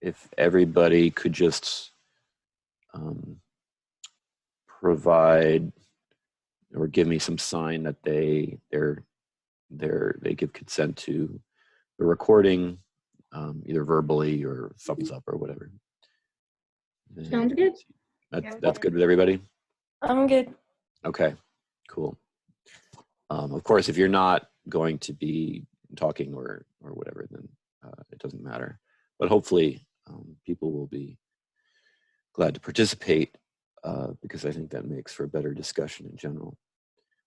if everybody could just provide or give me some sign that they give consent to the recording, either verbally or thumbs up or whatever. Sounds good. That's good with everybody? I'm good. Okay, cool. Of course, if you're not going to be talking or whatever, then it doesn't matter. But hopefully people will be glad to participate because I think that makes for a better discussion in general.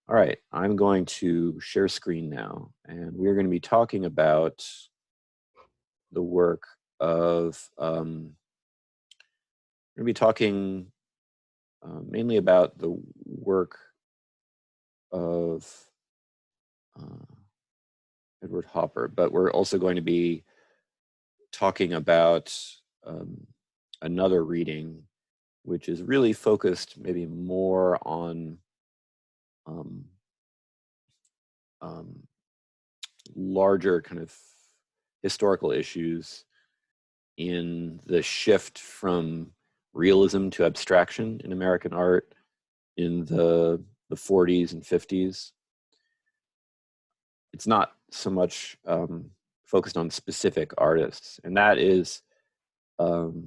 All right, I'm going to share screen now, and we're going to be talking about the work of, we're going to be talking mainly about the work of Edward Hopper, but we're also going to be talking about another reading, which is really focused maybe more on larger kind of historical issues in the shift from realism to abstraction in American art in the 40s and 50s. It's not so much focused on specific artists, and that is the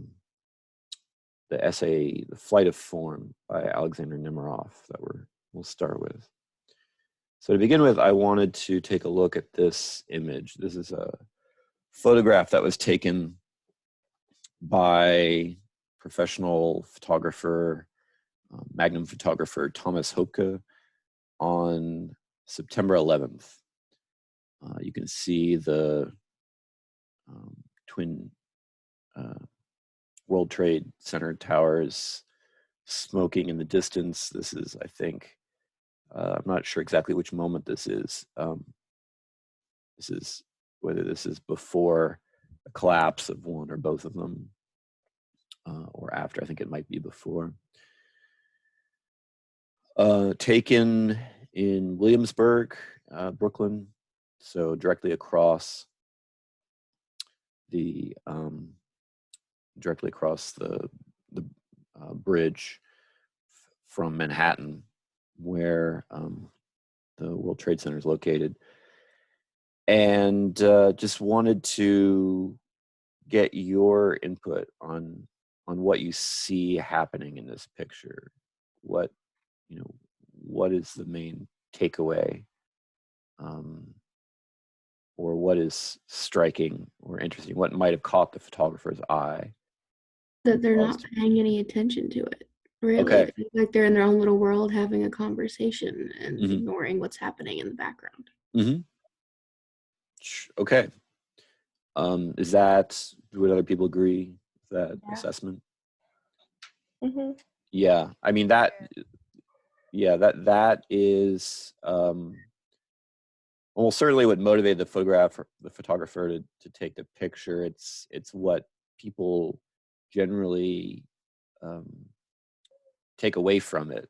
essay, The Flight of Form by Alexander Nemiroff that we'll start with. So to begin with, I wanted to take a look at this image. This is a photograph that was taken by professional photographer, Magnum photographer Thomas Hoepke on September 11th. You can see the twin World Trade Center towers smoking in the distance. This is, I think, I'm not sure exactly which moment this is. This is whether this is before the collapse of one or both of them, or after. I think it might be before. Taken in Williamsburg, Brooklyn, so directly across the bridge from Manhattan, where the World Trade Center is located, and just wanted to get your input on what you see happening in this picture. What is the main takeaway, or what is striking or interesting? What might have caught the photographer's eye? That they're not paying any attention to it. Really, okay. Like they're in their own little world having a conversation and ignoring what's happening in the background. Okay. Is that, would other people agree with that assessment? Yeah, I mean that is well, certainly what motivated the photographer to take the picture. It's what people generally take away from it.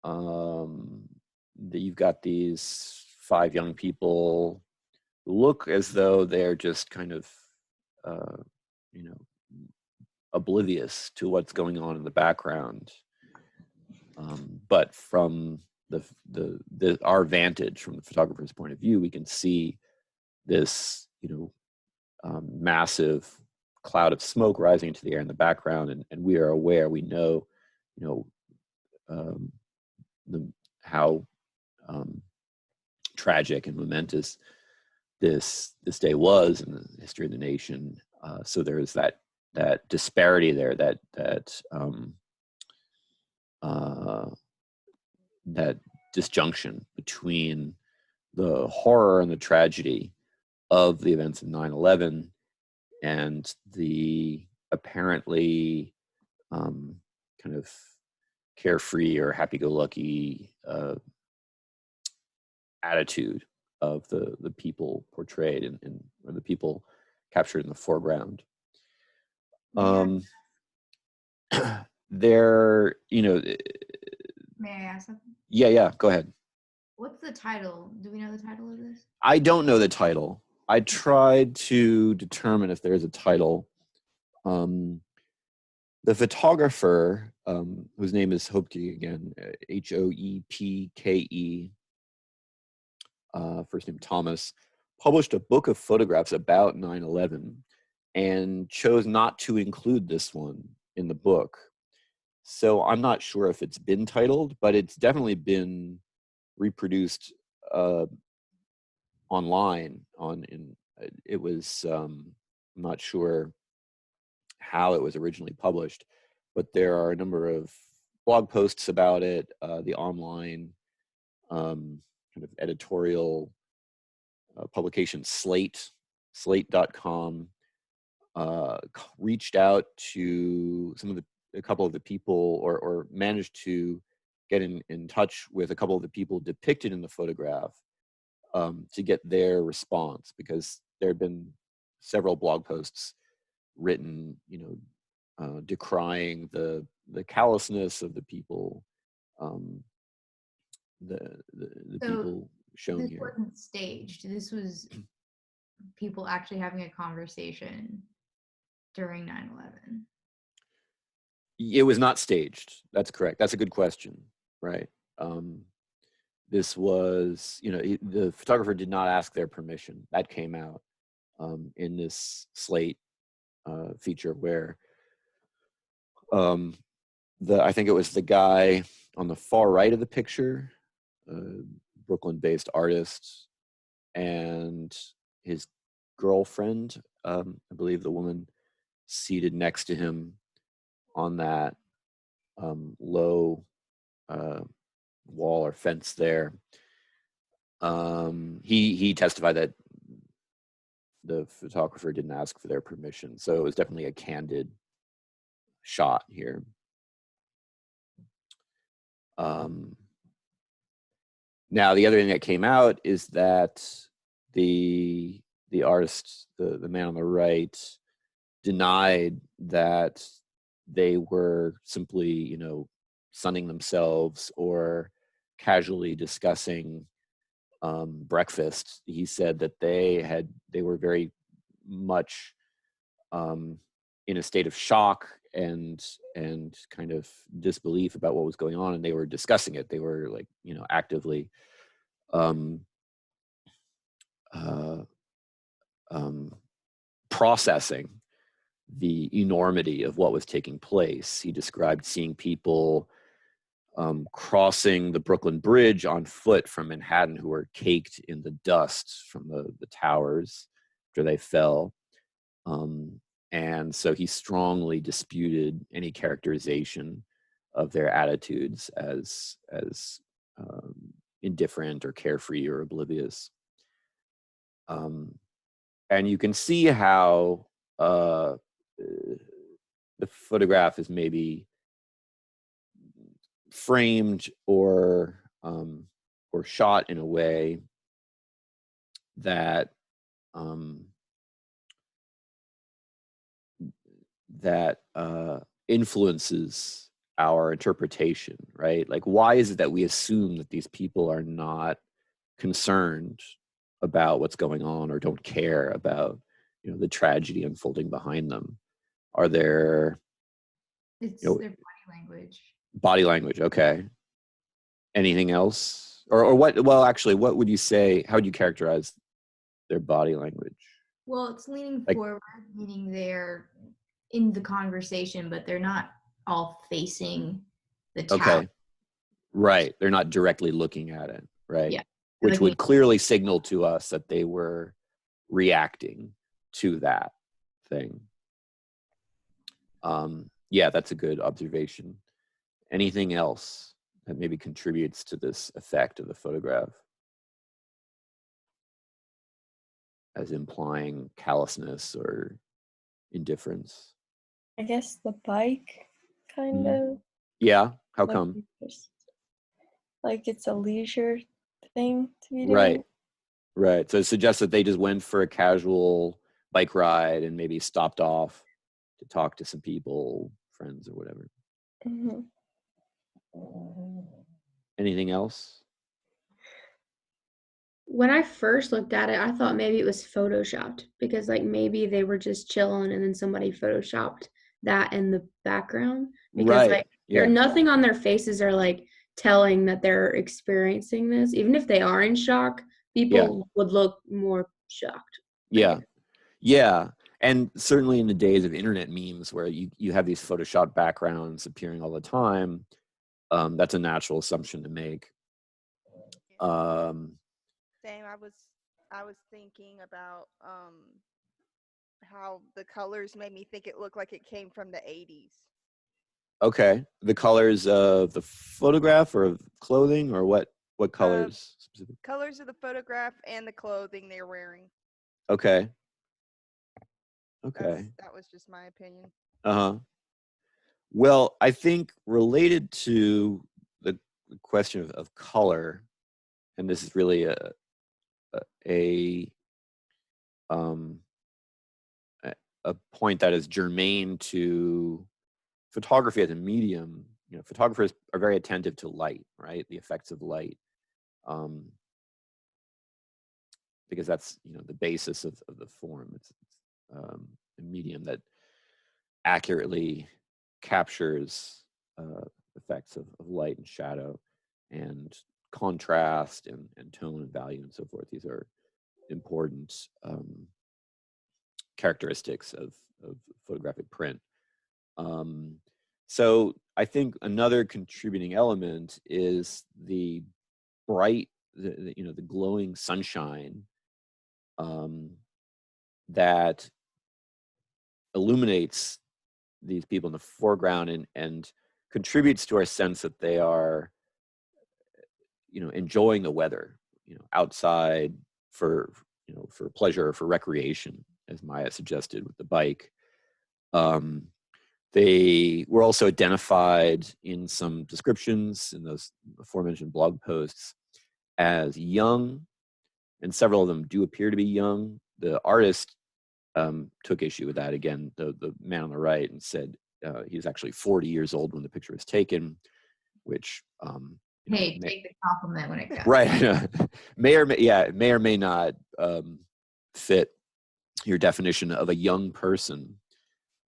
That you've got these 5 young people who look as though they're just kind of oblivious to what's going on in the background, but from our vantage, from the photographer's point of view, we can see this massive cloud of smoke rising into the air in the background, and we are aware, we know how tragic and momentous this day was in the history of the nation. So there is that disparity there, that disjunction between the horror and the tragedy of the events of 9/11 and the apparently kind of carefree or happy-go-lucky attitude of the people portrayed or the people captured in the foreground. There, May I ask something? Yeah, go ahead. What's the title? Do we know the title of this? I don't know the title. I tried to determine if there's a title. The photographer, whose name is Hopke again, Hoepke, first name Thomas, published a book of photographs about 9/11 and chose not to include this one in the book. So I'm not sure if it's been titled, but it's definitely been reproduced online. It was I'm not sure how it was originally published, but there are a number of blog posts about it. The online kind of editorial publication slate.com reached out to a couple of the people, or managed to get in touch with a couple of the people depicted in the photograph to get their response, because there had been several blog posts written, decrying the callousness of the people, the So people shown this here. wasn't staged. This was people actually having a conversation during 9/11. It was not staged. That's correct. That's a good question, right? This was, the photographer did not ask their permission. That came out in this Slate feature, where I think it was the guy on the far right of the picture, Brooklyn-based artist, and his girlfriend, I believe the woman seated next to him on that low wall or fence there. He testified that the photographer didn't ask for their permission, so it was definitely a candid shot here. Now, the other thing that came out is that the artist, the man on the right, denied that they were simply, sunning themselves or casually discussing breakfast. He said that they were very much in a state of shock and kind of disbelief about what was going on, and they were discussing it. They were like, actively processing the enormity of what was taking place. He described seeing people crossing the Brooklyn Bridge on foot from Manhattan who were caked in the dust from the towers after they fell. And so he strongly disputed any characterization of their attitudes as indifferent or carefree or oblivious. And you can see how the photograph is maybe framed or shot in a way that influences our interpretation, right? Like, why is it that we assume that these people are not concerned about what's going on or don't care about, the tragedy unfolding behind them? Are there It's their body language. Body language? Okay. Anything else, or what? Well, actually, what would you say? How would you characterize their body language? Well, it's leaning Like, forward, meaning they're in the conversation, but they're not all facing the tower. okay, right. They're not directly looking at it, right? Yeah. Which would clearly signal to us that they were reacting to that thing. Yeah, that's a good observation. Anything else that maybe contributes to this effect of the photograph as implying callousness or indifference? I guess the bike, kind of. Yeah, how like come? Like it's a leisure thing to be Right, doing. right. So it suggests that they just went for a casual bike ride and maybe stopped off to talk to some people, friends or whatever. Mm-hmm. Anything else? When I first looked at it, I thought maybe it was photoshopped because like maybe they were just chilling and then somebody photoshopped that in the background because Right. like there Yeah. nothing on their faces are like telling that they're experiencing this. Even if they are in shock, Yeah. people would look more shocked. I Yeah. guess. Yeah. And certainly in the days of internet memes where you have these Photoshop backgrounds appearing all the time, that's a natural assumption to make. Um, Same. I was thinking about how the colors made me think it looked like it came from the 80s. okay. The colors of the photograph or of clothing, or what colors specifically? Colors of the photograph and the clothing they're wearing. Okay. Okay. That was just my opinion. Uh-huh. Well, I think related to the question of color, and this is really a um a point that is germane to photography as a medium. Photographers are very attentive to light, right? The effects of light, um, because that's the basis of the form. It's a medium that accurately captures effects of light and shadow and contrast and tone and value and so forth. These are important characteristics of photographic print. Um, so I think another contributing element is the bright, the glowing sunshine um, that illuminates these people in the foreground and contributes to our sense that they are, enjoying the weather, outside for pleasure or for recreation, as Maya suggested with the bike. Um, They were also identified in some descriptions in those aforementioned blog posts as young, and several of them do appear to be young. The artist took issue with that again, the man on the right, and said he was actually 40 years old when the picture was taken, which Hey, take the compliment when it comes. right may or may not fit your definition of a young person.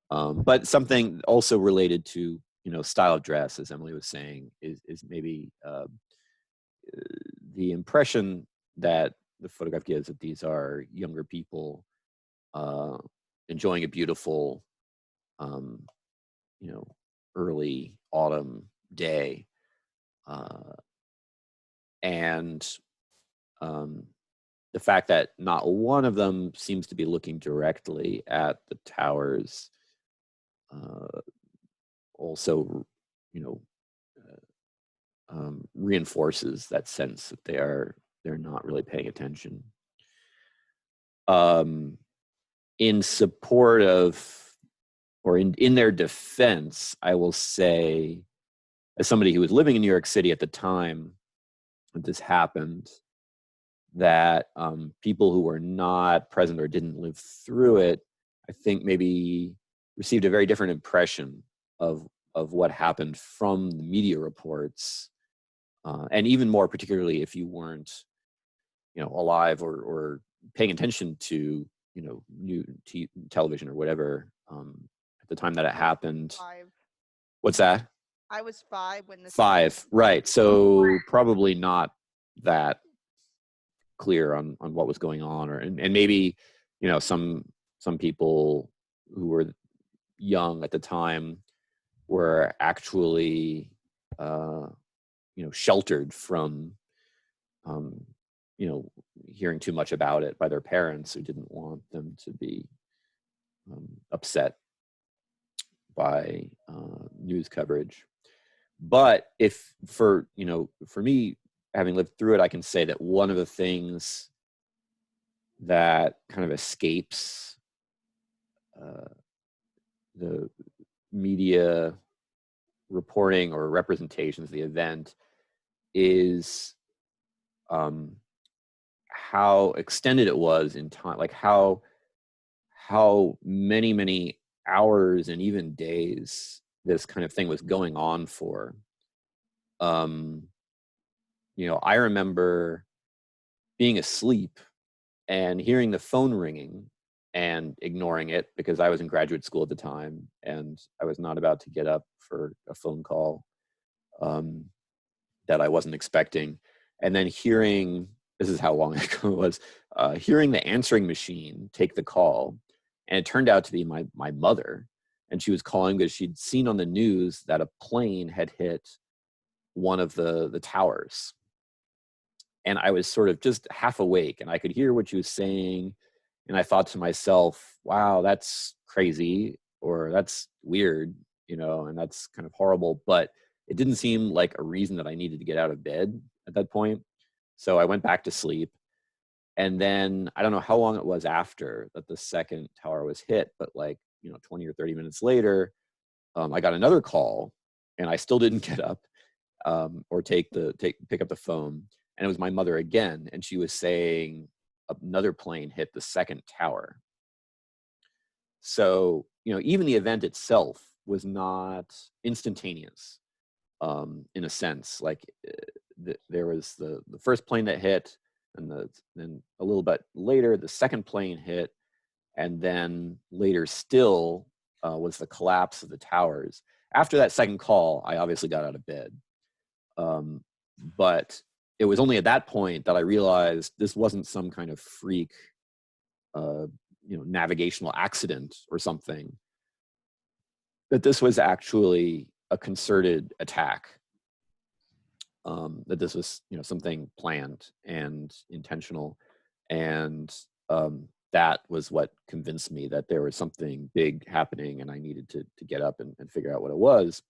But something also related to style of dress, as Emily was saying, is maybe the impression that the photograph gives that these are younger people uh, enjoying a beautiful, um, early autumn day, and um, the fact that not one of them seems to be looking directly at the towers. Also, you know, reinforces that sense that they're not really paying attention. In support of, or in their defense, I will say, as somebody who was living in New York City at the time that this happened, that people who were not present or didn't live through it, I think maybe received a very different impression of what happened from the media reports, and even more particularly if you weren't, alive or paying attention to, new television or whatever at the time that it happened. 5. What's that? I was 5 when this 5, right? So probably not that clear on what was going on, or and maybe some people who were young at the time were actually sheltered from hearing too much about it by their parents, who didn't want them to be upset by news coverage. But if for me, having lived through it, I can say that one of the things that kind of escapes the media reporting or representations of the event is how extended it was in time, like how many hours and even days this kind of thing was going on for. I remember being asleep and hearing the phone ringing and ignoring it because I was in graduate school at the time and I was not about to get up for a phone call that I wasn't expecting. And then hearing, this is how long ago it was, hearing the answering machine take the call. And it turned out to be my mother. And she was calling because she'd seen on the news that a plane had hit one of the towers. And I was sort of just half awake and I could hear what she was saying. And I thought to myself, wow, that's crazy, or that's weird, you know, and that's kind of horrible. But it didn't seem like a reason that I needed to get out of bed at that point. So I went back to sleep. And then I don't know how long it was after that the second tower was hit, but like, 20 or 30 minutes later, I got another call and I still didn't get up or pick up the phone. And it was my mother again. And she was saying another plane hit the second tower. So, even the event itself was not instantaneous in a sense. Like there was the first plane that hit, and then a little bit later, the second plane hit. And then later still was the collapse of the towers. After that second call, I obviously got out of bed. But it was only at that point that I realized this wasn't some kind of freak, navigational accident or something, that this was actually a concerted attack, that this was, something planned and intentional. And that was what convinced me that there was something big happening and I needed to get up and figure out what it was.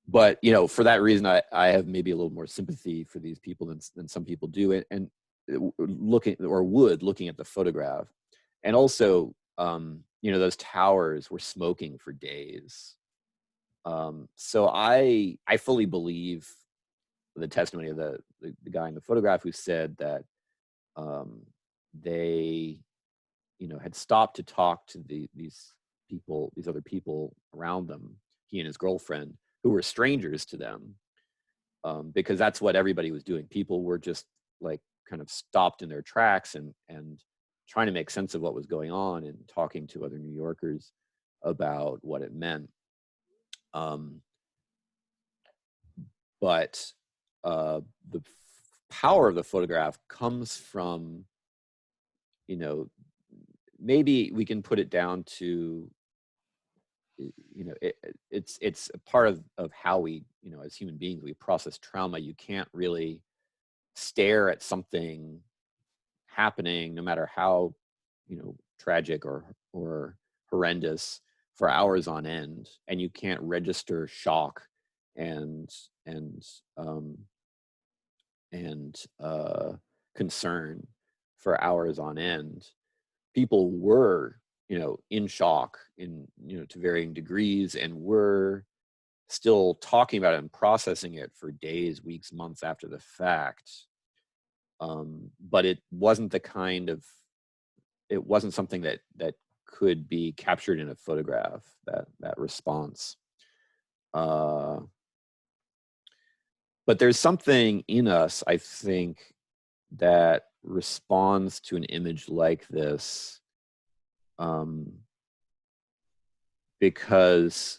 But, for that reason, I have maybe a little more sympathy for these people than some people do. And looking at the photograph. And also, those towers were smoking for days. So I fully believe the testimony of the guy in the photograph who said that they, had stopped to talk to these other people around them, he and his girlfriend, who were strangers to them, because that's what everybody was doing. People were just like kind of stopped in their tracks and trying to make sense of what was going on and talking to other New Yorkers about what it meant. But the power of the photograph comes from, maybe we can put it down to, it's a part of how we, as human beings, we process trauma. You can't really stare at something happening, no matter how, tragic or horrendous, for hours on end, and you can't register shock and concern for hours on end. People were, in shock to varying degrees, and were still talking about it and processing it for days, weeks, months after the fact. But it wasn't something that could be captured in a photograph, that response. But there's something in us, I think, that responds to an image like this, because,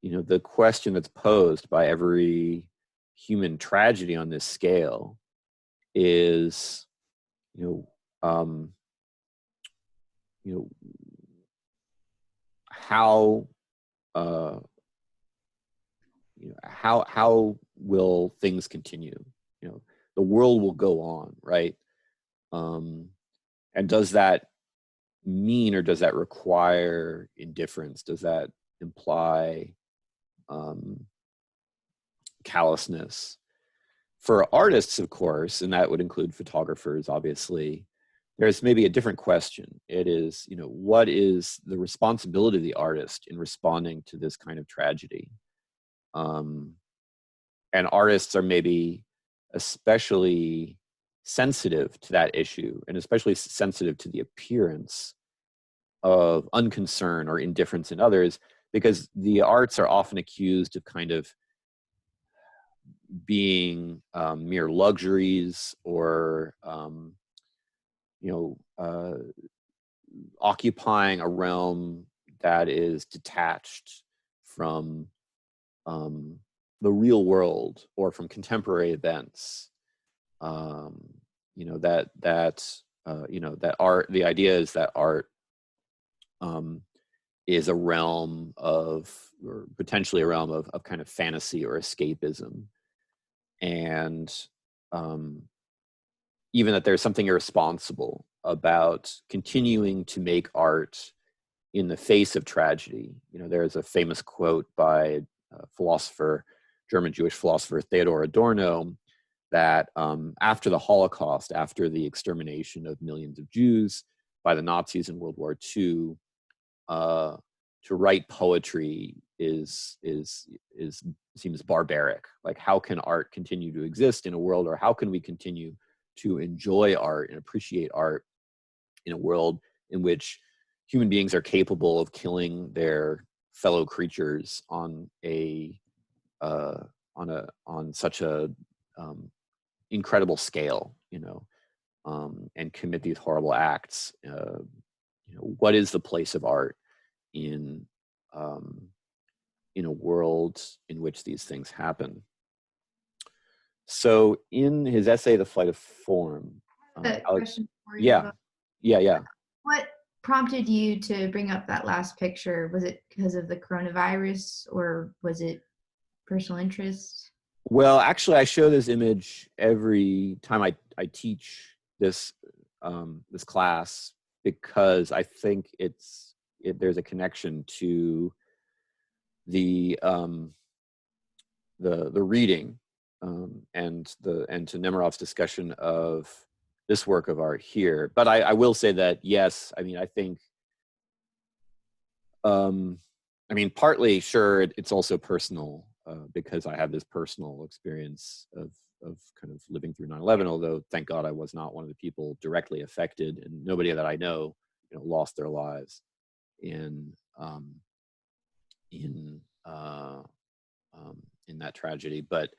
the question that's posed by every human tragedy on this scale is, how will things continue? The world will go on, right? And does that mean, or does that require indifference? Does that imply callousness? For artists, of course, and that would include photographers, obviously, there's maybe a different question. It is, what is the responsibility of the artist in responding to this kind of tragedy? And artists are maybe especially sensitive to that issue, and especially sensitive to the appearance of unconcern or indifference in others, because the arts are often accused of kind of being mere luxuries or occupying a realm that is detached from the real world or from contemporary events. That art. The idea is that art is a realm of, or potentially a realm of kind of fantasy or escapism, and even that there's something irresponsible about continuing to make art in the face of tragedy. There's a famous quote by German Jewish philosopher Theodor Adorno, that after the Holocaust, after the extermination of millions of Jews by the Nazis in World War II, to write poetry seems barbaric. Like, how can art continue to exist in a world, or how can we continue to enjoy art and appreciate art in a world in which human beings are capable of killing their fellow creatures on such a incredible scale, and commit these horrible acts? What is the place of art in a world in which these things happen? So, in his essay, "The Flight of Form," Question for you. yeah, yeah. What prompted you to bring up that last picture? Was it because of the coronavirus, or was it personal interest? Well, actually, I show this image every time I teach this this class, because I think there's a connection to the reading and to Nemirov's discussion of this work of art here. But I will say that, yes, I mean, I think partly, sure, it's also personal, because I have this personal experience of kind of living through 9/11, although thank God I was not one of the people directly affected, and nobody that I know, lost their lives in that tragedy. But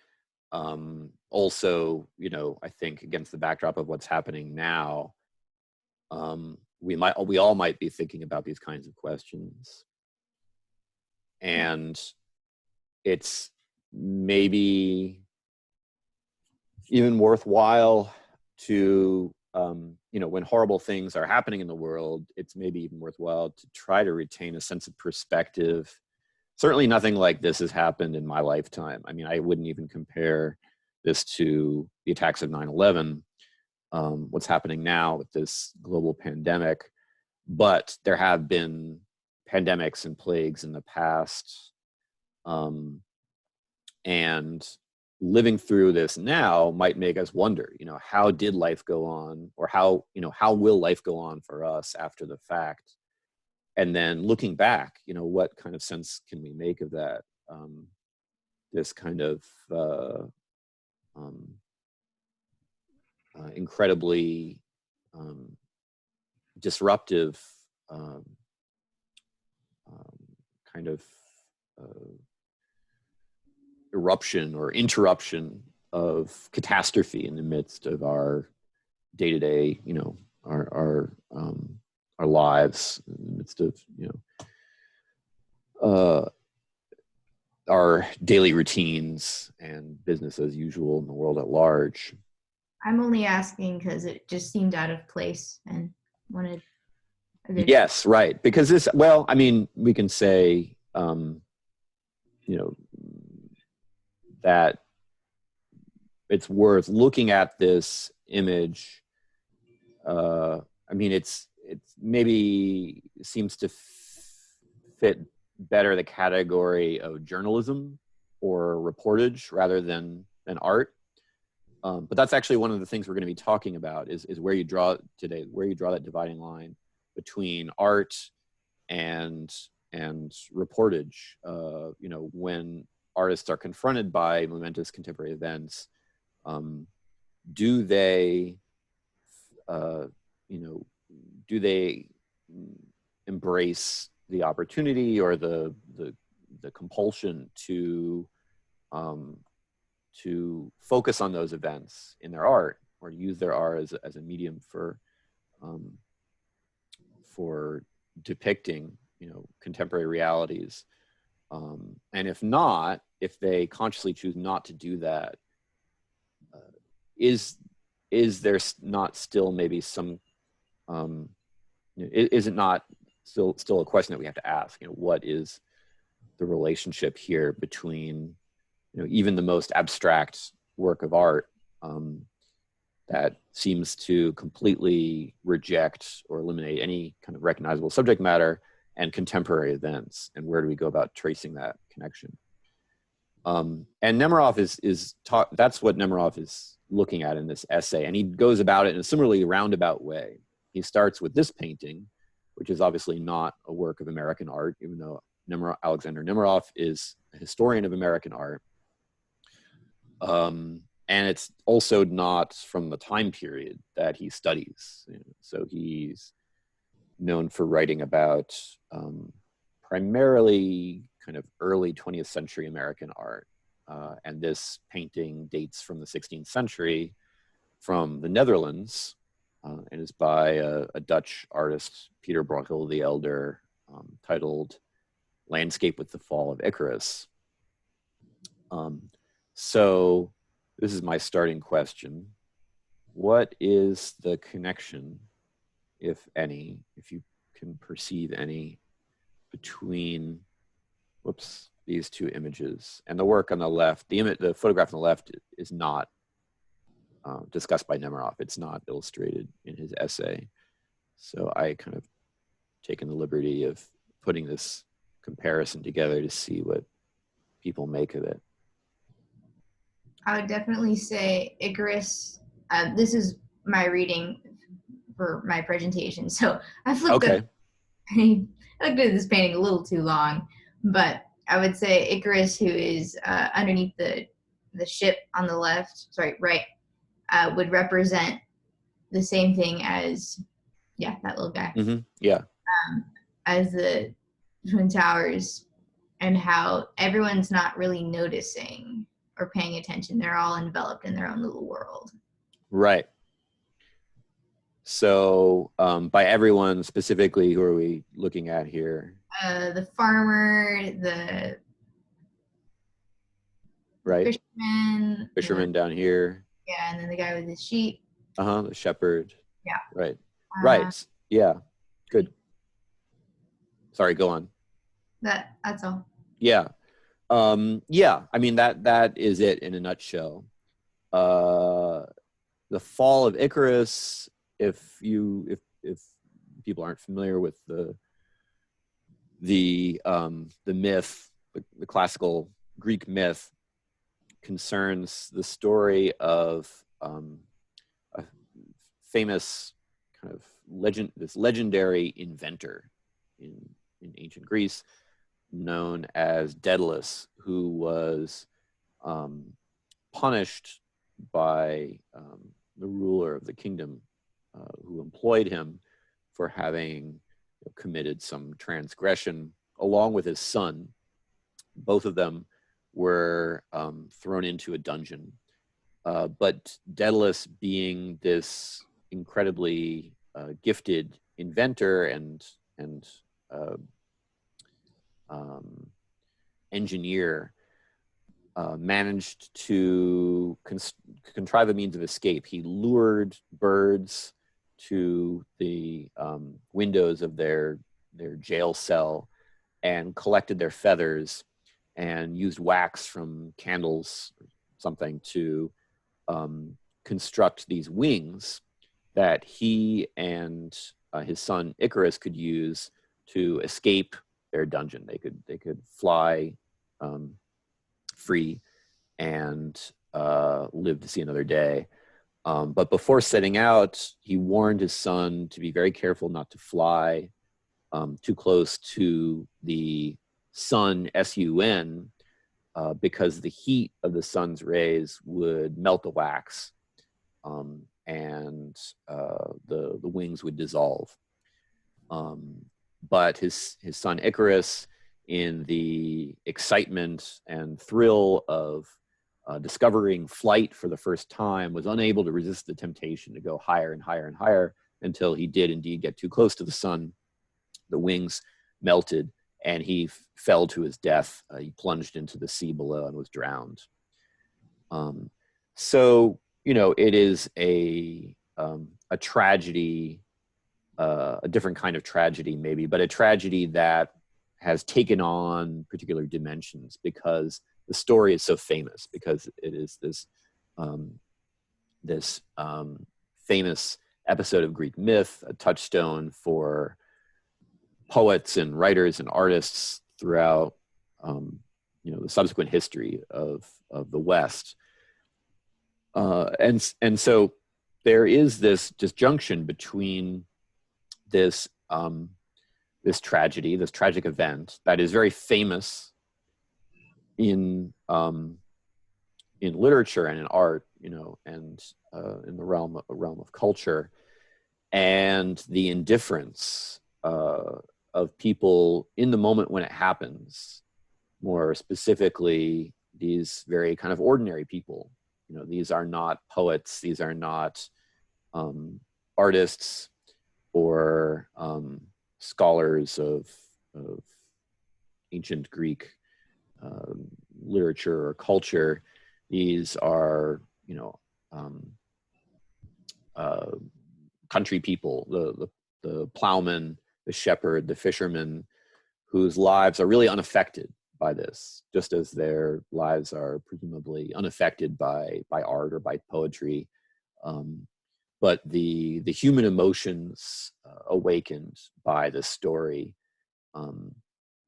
also, I think against the backdrop of what's happening now, we all might be thinking about these kinds of questions, and it's maybe even worthwhile to when horrible things are happening in the world, it's maybe even worthwhile to try to retain a sense of perspective. Certainly nothing like this has happened in my lifetime. I mean, I wouldn't even compare this to the attacks of 9/11, what's happening now with this global pandemic. But there have been pandemics and plagues in the past. And living through this now might make us wonder, how did life go on, or how will life go on for us after the fact? And then looking back, what kind of sense can we make of that? This kind of incredibly disruptive kind of eruption or interruption of catastrophe in the midst of our day-to-day, our lives, in the midst of our daily routines and business as usual in the world at large. I'm only asking because it just seemed out of place and wanted. Yes, right. Because this, well, I mean, we can say, that it's worth looking at this image. I mean, it's maybe seems to fit better the category of journalism or reportage rather than art. But that's actually one of the things we're going to be talking about is where you draw that dividing line between art and reportage. When artists are confronted by momentous contemporary events, do they embrace the opportunity or the compulsion to to focus on those events in their art, or use their art as a medium for depicting, contemporary realities. And if not, if they consciously choose not to do that, is there not still maybe some, is it not still a question that we have to ask? What is the relationship here between, even the most abstract work of art that seems to completely reject or eliminate any kind of recognizable subject matter, and contemporary events, and where do we go about tracing that connection? And Nemerov is taught, that's what Nemerov is looking at in this essay, and he goes about it in a similarly roundabout way. He starts with this painting, which is obviously not a work of American art, even though Alexander Nemerov is a historian of American art. And it's also not from the time period that he studies. So he's known for writing about primarily kind of early 20th century American art. And this painting dates from the 16th century from the Netherlands, and is by a Dutch artist, Peter Brochel the Elder, titled Landscape with the Fall of Icarus. So this is my starting question. What is the connection, if any, if you can perceive any, between, these two images? And the work on the left, the photograph on the left is not discussed by Nemerov. It's not illustrated in his essay. So I kind of taken the liberty of putting this comparison together to see what people make of it. I would definitely say Icarus. This is my reading for my presentation, so I've looked Okay. at I looked at this painting a little too long, but I would say Icarus, who is underneath the ship on the left, right, would represent the same thing as, that little guy. Mm-hmm. Yeah. As the Twin Towers, and how everyone's not really noticing or paying attention. They're all enveloped in their own little world. Right. So by everyone specifically, who are we looking at here? The farmer, the Right. fisherman down here. Yeah, and then the guy with his sheep. The shepherd. Yeah. Right. Right. Yeah. Good. Sorry, go on. That's all. Yeah. Yeah. I mean, that is it in a nutshell. The fall of Icarus, if people aren't familiar with the myth, the classical Greek myth, concerns the story of a famous kind of legendary inventor in ancient Greece, known as Daedalus, who was punished by the ruler of the kingdom, who employed him for having committed some transgression, along with his son. Both of them were thrown into a dungeon. But Daedalus, being this incredibly gifted inventor and engineer, managed to contrive a means of escape. He lured birds to the windows of their jail cell and collected their feathers and used wax from candles or something to construct these wings that he and his son Icarus could use to escape their dungeon. They could fly free and live to see another day. But before setting out, he warned his son to be very careful not to fly too close to the sun, S-U-N, because the heat of the sun's rays would melt the wax, and the wings would dissolve. But his son Icarus, in the excitement and thrill of discovering flight for the first time, was unable to resist the temptation to go higher and higher and higher until he did indeed get too close to the sun. The wings melted and he fell to his death. He plunged into the sea below and was drowned. So, you know, it is a tragedy, a different kind of tragedy maybe, but a tragedy that has taken on particular dimensions because the story is so famous, because it is this famous episode of Greek myth, a touchstone for poets and writers and artists throughout you know, the subsequent history of the West. And so there is this disjunction between this this tragedy, this tragic event that is very famous in literature and in art, you know, and in the realm of culture, and the indifference of people in the moment when it happens. More specifically, these very kind of ordinary people. You know, these are not poets, these are not artists or scholars of ancient Greek literature or culture. These are, you know, country people, the plowman, the shepherd, the fisherman, whose lives are really unaffected by this, just as their lives are presumably unaffected by art or by poetry. But the human emotions awakened by this story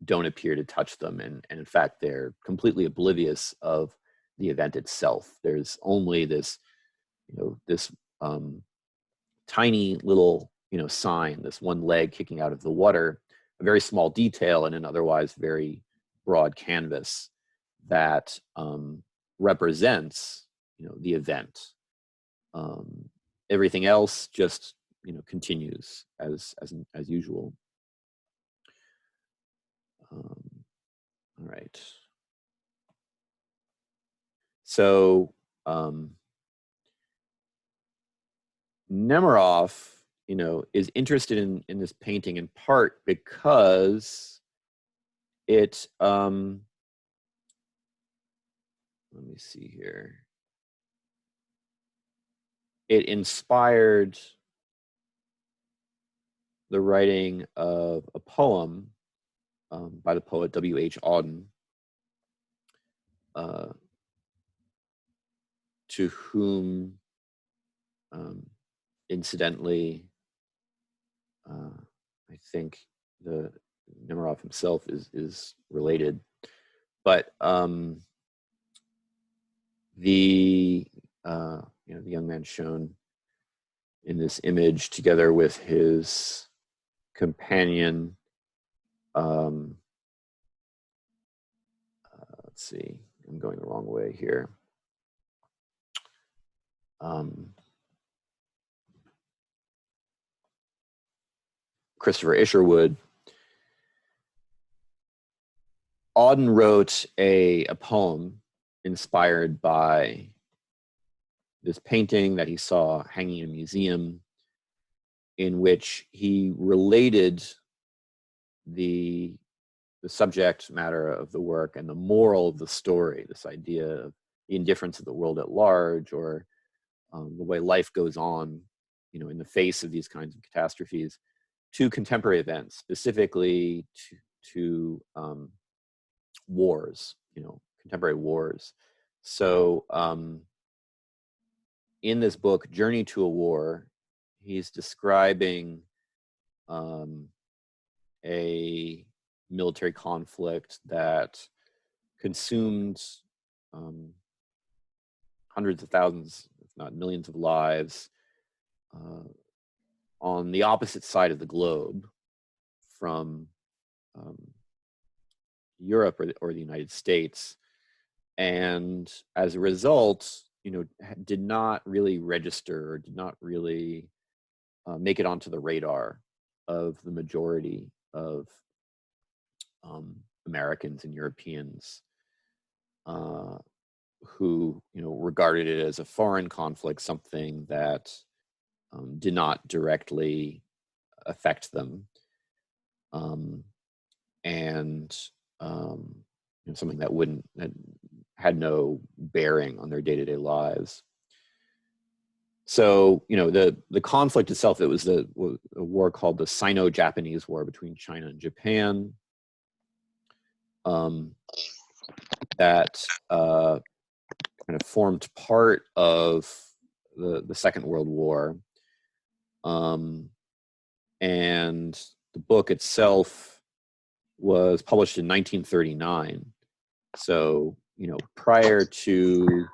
don't appear to touch them, and in fact they're completely oblivious of the event itself. There's only this, you know, this tiny little, you know, sign, this one leg kicking out of the water, a very small detail in an otherwise very broad canvas that represents, you know, the event. Everything else just, you know, continues as usual. All right. So Nemirov, you know, is interested in this painting in part because it let me see here. It inspired the writing of a poem by the poet W.H. Auden, to whom, incidentally, I think the Nemirov himself is related, but the you know, the young man shown in this image together with his companion. Let's see, I'm going the wrong way here. Christopher Isherwood. Auden wrote a poem inspired by this painting that he saw hanging in a museum, in which he related the subject matter of the work and the moral of the story, this idea of the indifference of the world at large, or the way life goes on, you know, in the face of these kinds of catastrophes, to contemporary events, specifically to wars, you know, contemporary wars. So in this book, Journey to a War, he's describing a military conflict that consumed hundreds of thousands, if not millions of lives on the opposite side of the globe from Europe or the United States. And as a result, you know, did not really register, or did not really make it onto the radar of the majority of Americans and Europeans. who regarded it as a foreign conflict, something that did not directly affect them, and something that had no bearing on their day-to-day lives. So the conflict itself, it was a war called the Sino-Japanese War between China and Japan, that kind of formed part of the Second World War. And the book itself was published in 1939. So, prior to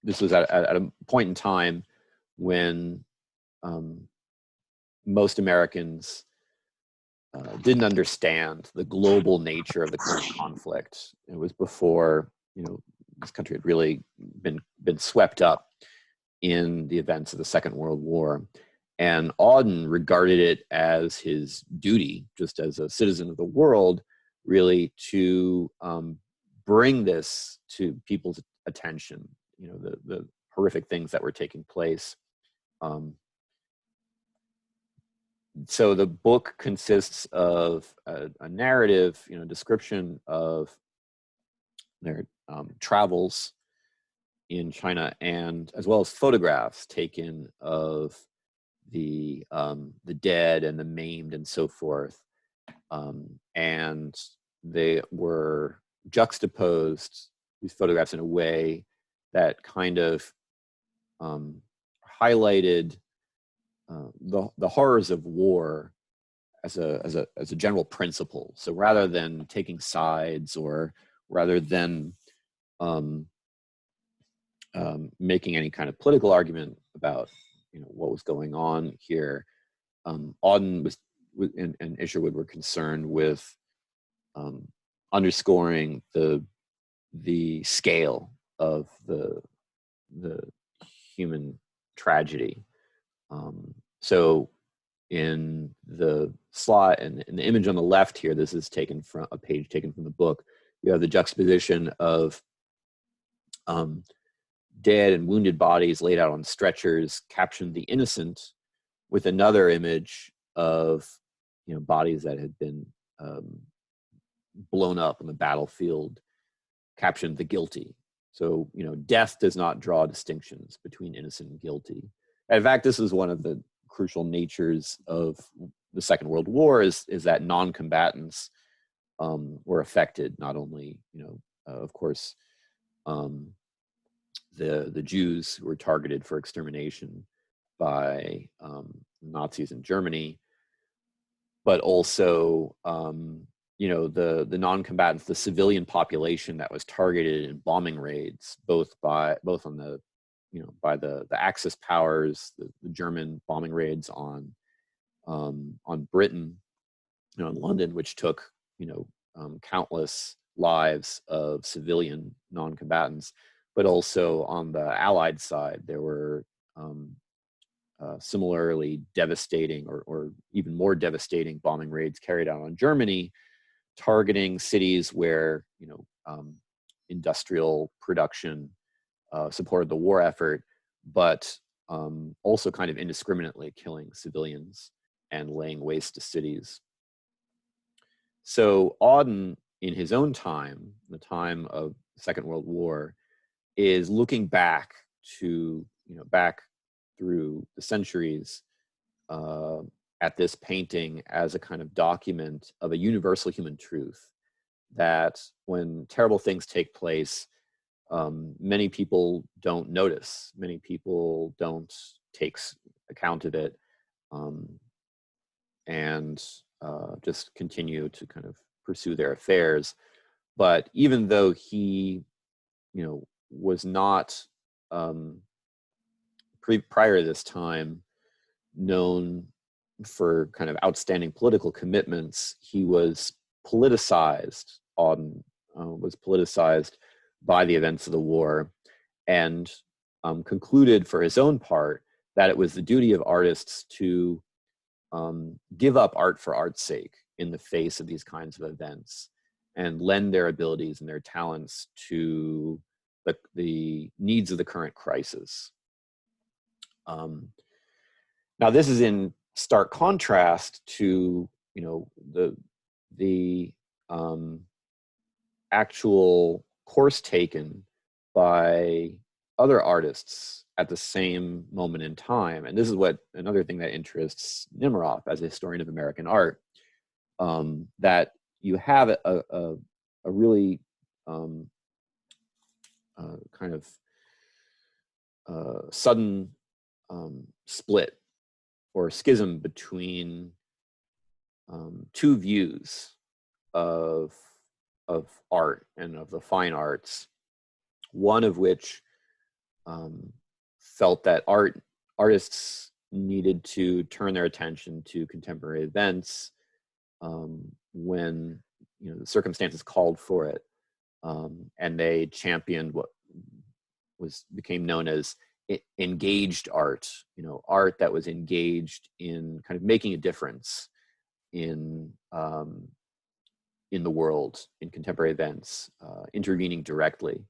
this was at a point in time when most Americans didn't understand the global nature of the current conflict. It was before, this country had really been swept up in the events of the Second World War. And Auden regarded it as his duty, just as a citizen of the world, really to bring this to people's attention, the horrific things that were taking place. So the book consists of a narrative, description of their travels in China, and as well as photographs taken of the dead and the maimed and so forth. And they were juxtaposed, these photographs, in a way that kind of highlighted the horrors of war as a general principle. So rather than taking sides, or rather than making any kind of political argument about what was going on here, Auden and Isherwood were concerned with underscoring the scale of the human tragedy. So in the slide and in the image on the left here, this is taken from a page taken from the book. You have the juxtaposition of dead and wounded bodies laid out on stretchers, captioned "the innocent," with another image of bodies that had been blown up on the battlefield, captioned "the guilty." So death does not draw distinctions between innocent and guilty. In fact, this is one of the crucial natures of the Second World War, is that non-combatants were affected. Not only of course the Jews who were targeted for extermination by Nazis in Germany, but also the non-combatants, the civilian population that was targeted in bombing raids, both on the by the Axis powers, the German bombing raids on Britain, in London, which took countless lives of civilian non-combatants, but also on the Allied side, there were similarly devastating or even more devastating bombing raids carried out on Germany, targeting cities where industrial production supported the war effort, but also kind of indiscriminately killing civilians and laying waste to cities. So Auden, in his own time, the time of the Second World War, is looking back to back through the centuries at this painting as a kind of document of a universal human truth, that when terrible things take place, many people don't notice, many people don't take account of it, and just continue to kind of pursue their affairs. But even though he was not prior to this time known for kind of outstanding political commitments, he was politicized. Auden was politicized by the events of the war, and concluded for his own part that it was the duty of artists to give up art for art's sake, in the face of these kinds of events and lend their abilities and their talents to the needs of the current crisis. Now, this is in stark contrast to, you know, the actual course taken by other artists at the same moment in time. And this is what another thing that interests Nemiroff as a historian of American art, that you have a really kind of sudden split or schism between two views of art and of the fine arts, one of which felt that artists needed to turn their attention to contemporary events when, you know, the circumstances called for it, and they championed what became known as engaged art, you know, art that was engaged in kind of making a difference in the world, in contemporary events, intervening directly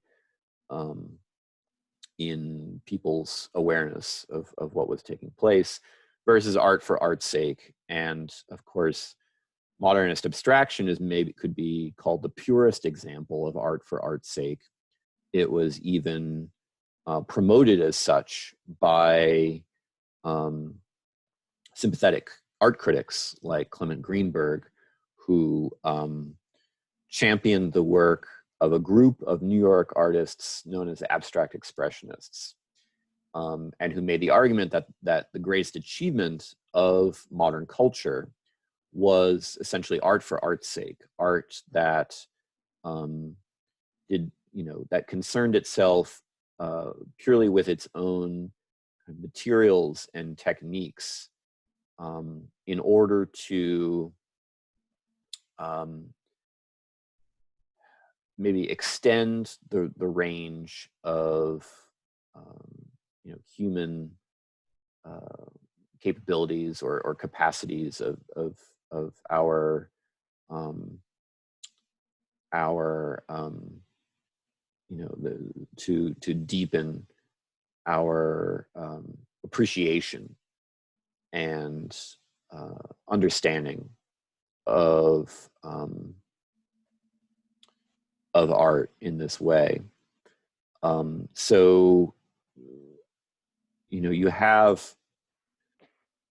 in people's awareness of what was taking place, versus art for art's sake. And of course, modernist abstraction could be called the purest example of art for art's sake. It was even promoted as such by sympathetic art critics like Clement Greenberg, who championed the work of a group of New York artists known as abstract expressionists, and who made the argument that the greatest achievement of modern culture was essentially art for art's sake, art that that concerned itself purely with its own materials and techniques in order to maybe extend the range of human capabilities or capacities of our to deepen our appreciation and understanding of art in this way. So, you have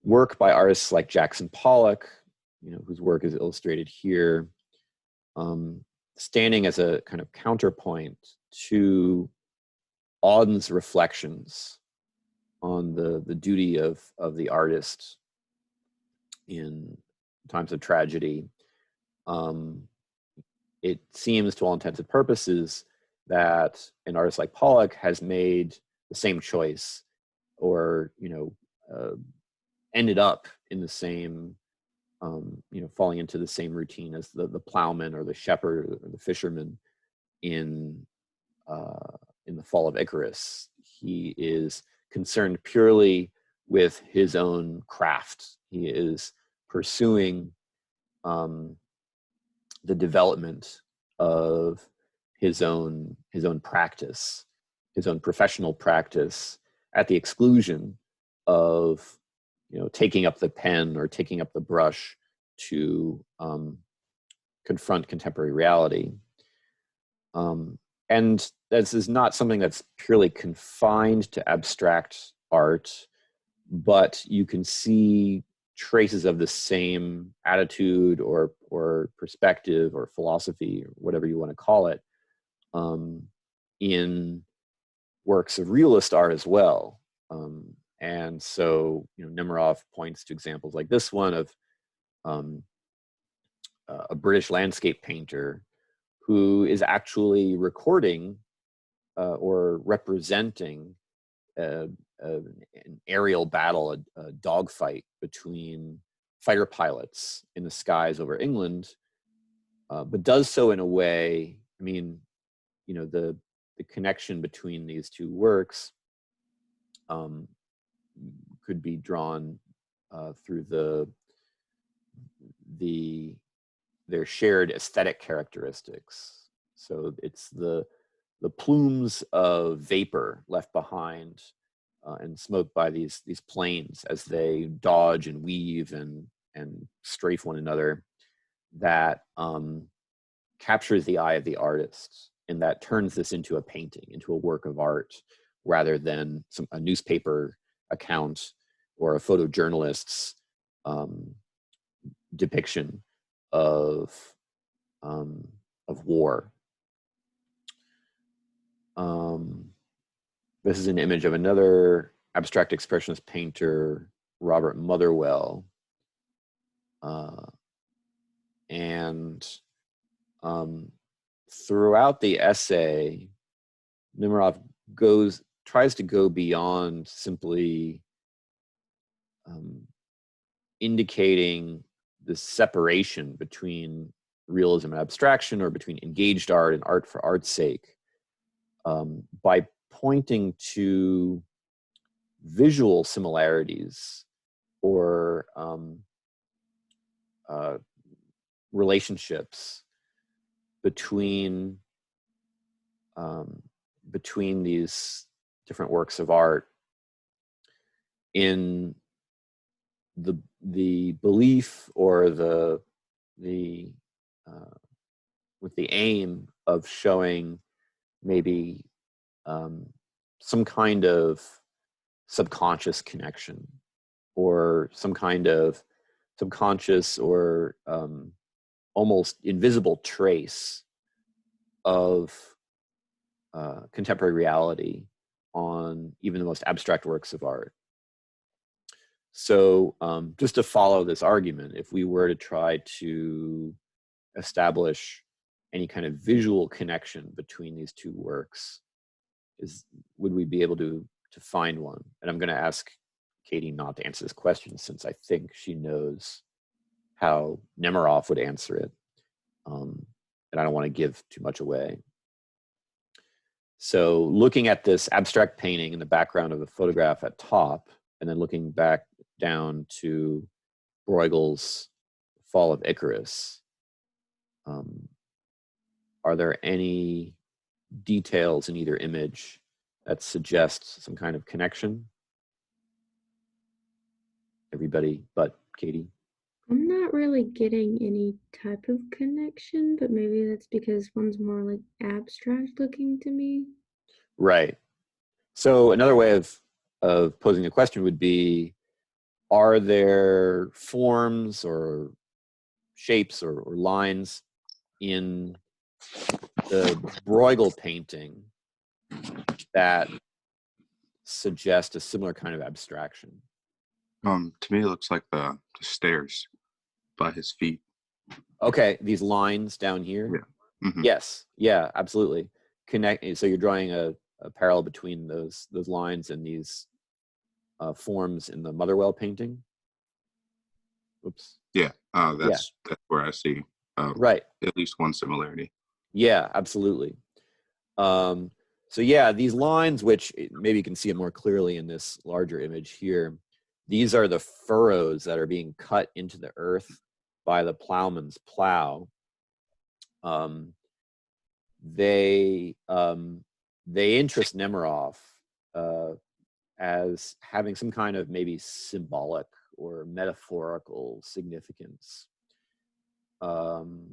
work by artists like Jackson Pollock, whose work is illustrated here, standing as a kind of counterpoint to Auden's reflections on the duty of the artist in times of tragedy. It seems, to all intents and purposes, that an artist like Pollock has made the same choice, or ended up in the same, falling into the same routine as the plowman or the shepherd or the fisherman in the Fall of Icarus. He is concerned purely with his own craft. He is pursuing the development of his own practice, his own professional practice, at the exclusion of taking up the pen or taking up the brush to confront contemporary reality. And this is not something that's purely confined to abstract art, but you can see traces of the same attitude or perspective or philosophy, or whatever you want to call it, in works of realist art as well. And so, Nemiroff points to examples like this one of a British landscape painter who is actually recording or representing an aerial battle, a dogfight between fighter pilots in the skies over England, but does so in a way, the connection between these two works could be drawn through the their shared aesthetic characteristics. So it's the plumes of vapor left behind and smoked by these planes as they dodge and weave and strafe one another, that captures the eye of the artist, and that turns this into a painting, into a work of art, rather than a newspaper account or a photojournalist's depiction of war. This is an image of another abstract expressionist painter, Robert Motherwell, and throughout the essay, Nemerov tries to go beyond simply indicating the separation between realism and abstraction, or between engaged art and art for art's sake, by pointing to visual similarities or relationships between these different works of art, in the belief or with the aim of showing maybe some kind of subconscious connection, or some kind of subconscious or almost invisible trace of contemporary reality on even the most abstract works of art. So just to follow this argument, if we were to try to establish any kind of visual connection between these two works, would we be able to find one? And I'm going to ask Katie not to answer this question, since I think she knows how Nemerov would answer it, and I don't want to give too much away. So looking at this abstract painting in the background of the photograph at top, and then looking back down to Bruegel's Fall of Icarus, are there any details in either image that suggest some kind of connection? Everybody but Katie. I'm not really getting any type of connection, but maybe that's because one's more like abstract looking to me. Right. So another way of posing the question would be, are there forms or shapes or lines in the Bruegel painting that suggest a similar kind of abstraction? To me, it looks like the stairs by his feet. Okay, these lines down here. Yeah. Mm-hmm. Yes. Yeah. Absolutely. So you're drawing a parallel between those lines and these forms in the Motherwell painting. Oops. Yeah. That's where I see right. at least one similarity. Yeah. Absolutely. So yeah, these lines, which maybe you can see it more clearly in this larger image here, these are the furrows that are being cut into the earth by the plowman's plow. They interest Nemerov as having some kind of maybe symbolic or metaphorical significance. And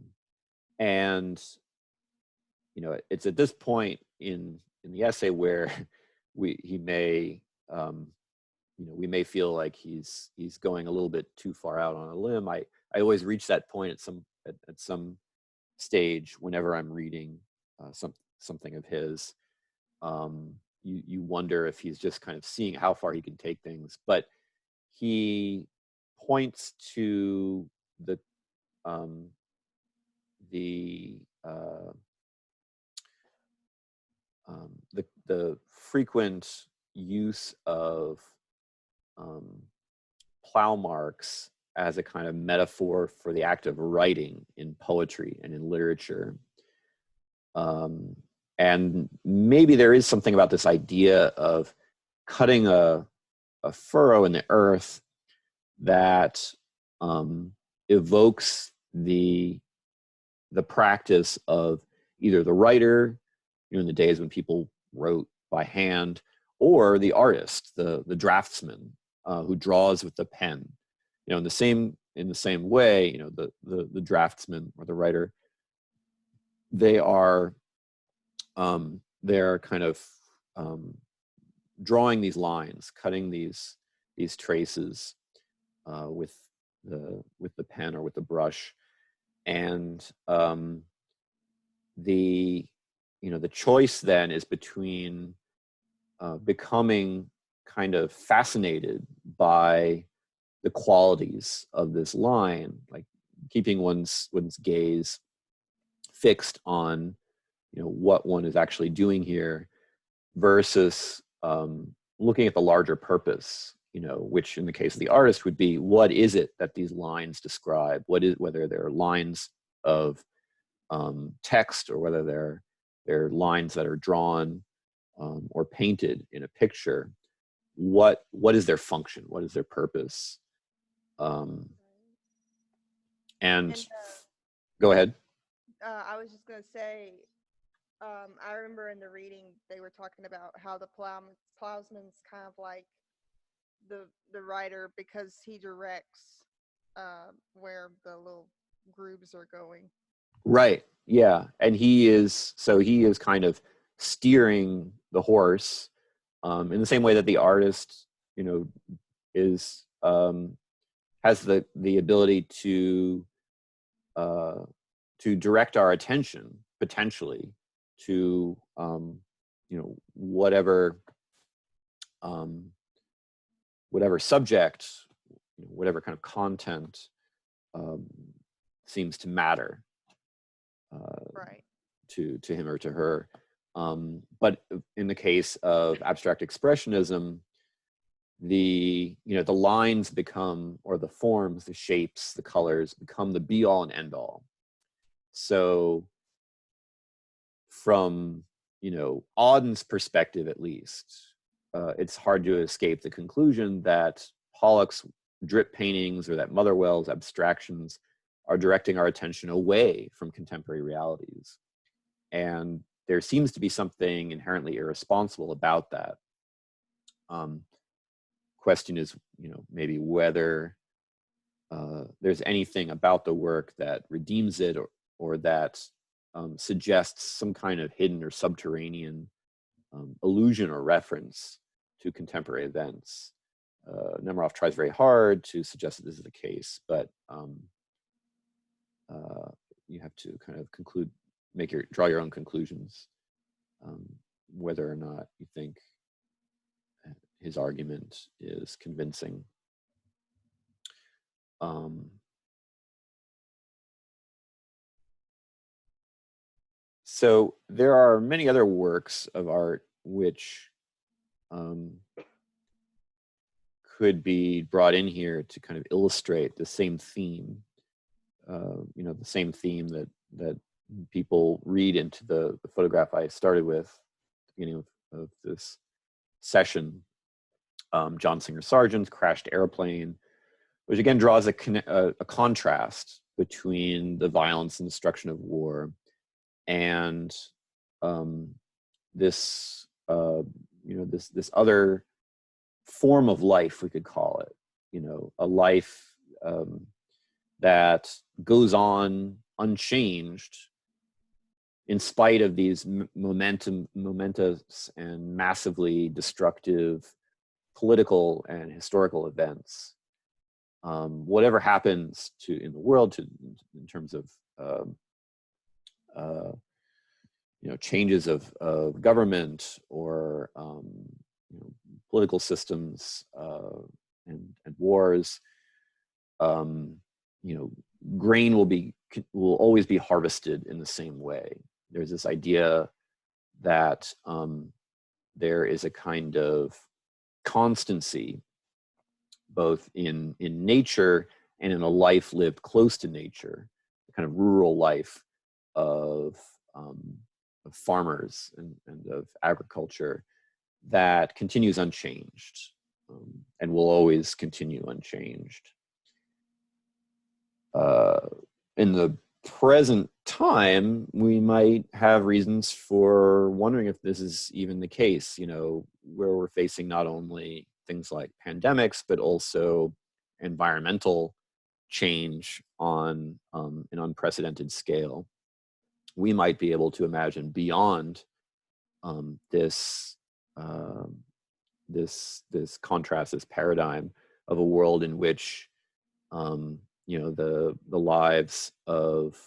it's at this point in the essay where we may feel like he's going a little bit too far out on a limb. I always reach that point at some stage whenever I'm reading something of his. You wonder if he's just kind of seeing how far he can take things, but he points to the frequent use of plow marks as a kind of metaphor for the act of writing in poetry and in literature. And maybe there is something about this idea of cutting a furrow in the earth that evokes the the practice of either the writer, in the days when people wrote by hand, or the artist, the draftsman, who draws with the pen. In the same way, the draftsman or the writer, they're kind of drawing these lines, cutting these traces with the pen or with the brush, and the choice then is between becoming kind of fascinated by the qualities of this line, like keeping one's gaze fixed on what one is actually doing here, versus looking at the larger purpose, which in the case of the artist would be, what is it that these lines describe? Whether they're lines of text, or whether they're lines that are drawn or painted in a picture. What is their function? What is their purpose? And And go ahead. I was just going to say, I remember in the reading they were talking about how the plowsman's kind of like the writer, because he directs where the little grooves are going. Right. Yeah. And he is kind of steering the horse in the same way that the artist, is has the ability to direct our attention potentially to whatever subject, whatever kind of content seems to matter Right. to him or to her. But in the case of abstract expressionism, the lines become, or the forms, the shapes, the colors become the be all and end all. So from Auden's perspective, at least, it's hard to escape the conclusion that Pollock's drip paintings or that Motherwell's abstractions are directing our attention away from contemporary realities. And there seems to be something inherently irresponsible about that. Question is, maybe whether there's anything about the work that redeems it, or that suggests some kind of hidden or subterranean allusion or reference to contemporary events. Nemiroff tries very hard to suggest that this is the case, but you have to kind of draw your own conclusions, whether or not you think his argument is convincing. So there are many other works of art which could be brought in here to kind of illustrate the same theme. The same theme that people read into the photograph I started with at the beginning of this session. John Singer Sargent's Crashed Airplane, which again draws a contrast between the violence and destruction of war and this other form of life, we could call it, a life that goes on unchanged in spite of these momentous and massively destructive political and historical events. Whatever happens in the world in terms of changes of government or political systems and wars, grain will always be harvested in the same way. There's this idea that there is a kind of constancy both in nature and in a life lived close to nature, a kind of rural life of farmers and of agriculture that continues unchanged and will always continue unchanged. In the present time, we might have reasons for wondering if this is even the case, where we're facing not only things like pandemics, but also environmental change on an unprecedented scale. We might be able to imagine beyond this contrast, this paradigm of a world in which the lives of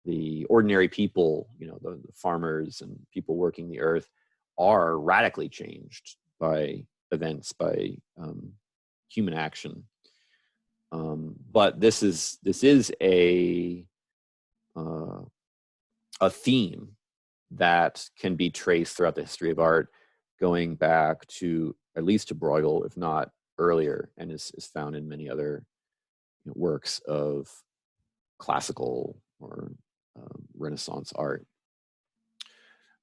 the ordinary people, the farmers and people working the earth, are radically changed by events, by human action. But this is a theme that can be traced throughout the history of art, going back to at least to Bruegel, if not earlier, and is found in many other works of classical or Renaissance art.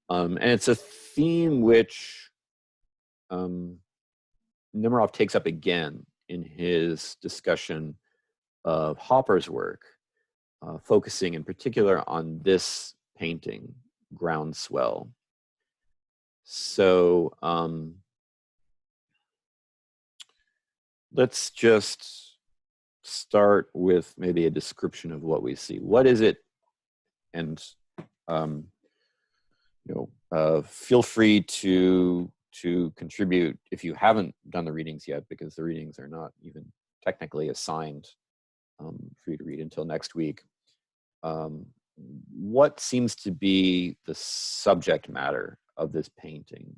And it's a theme which Nemerov takes up again in his discussion of Hopper's work, focusing in particular on this painting, Groundswell. So let's just start with maybe a description of what we see. What is it? And feel free to contribute if you haven't done the readings yet, because the readings are not even technically assigned for you to read until next week. What seems to be the subject matter of this painting?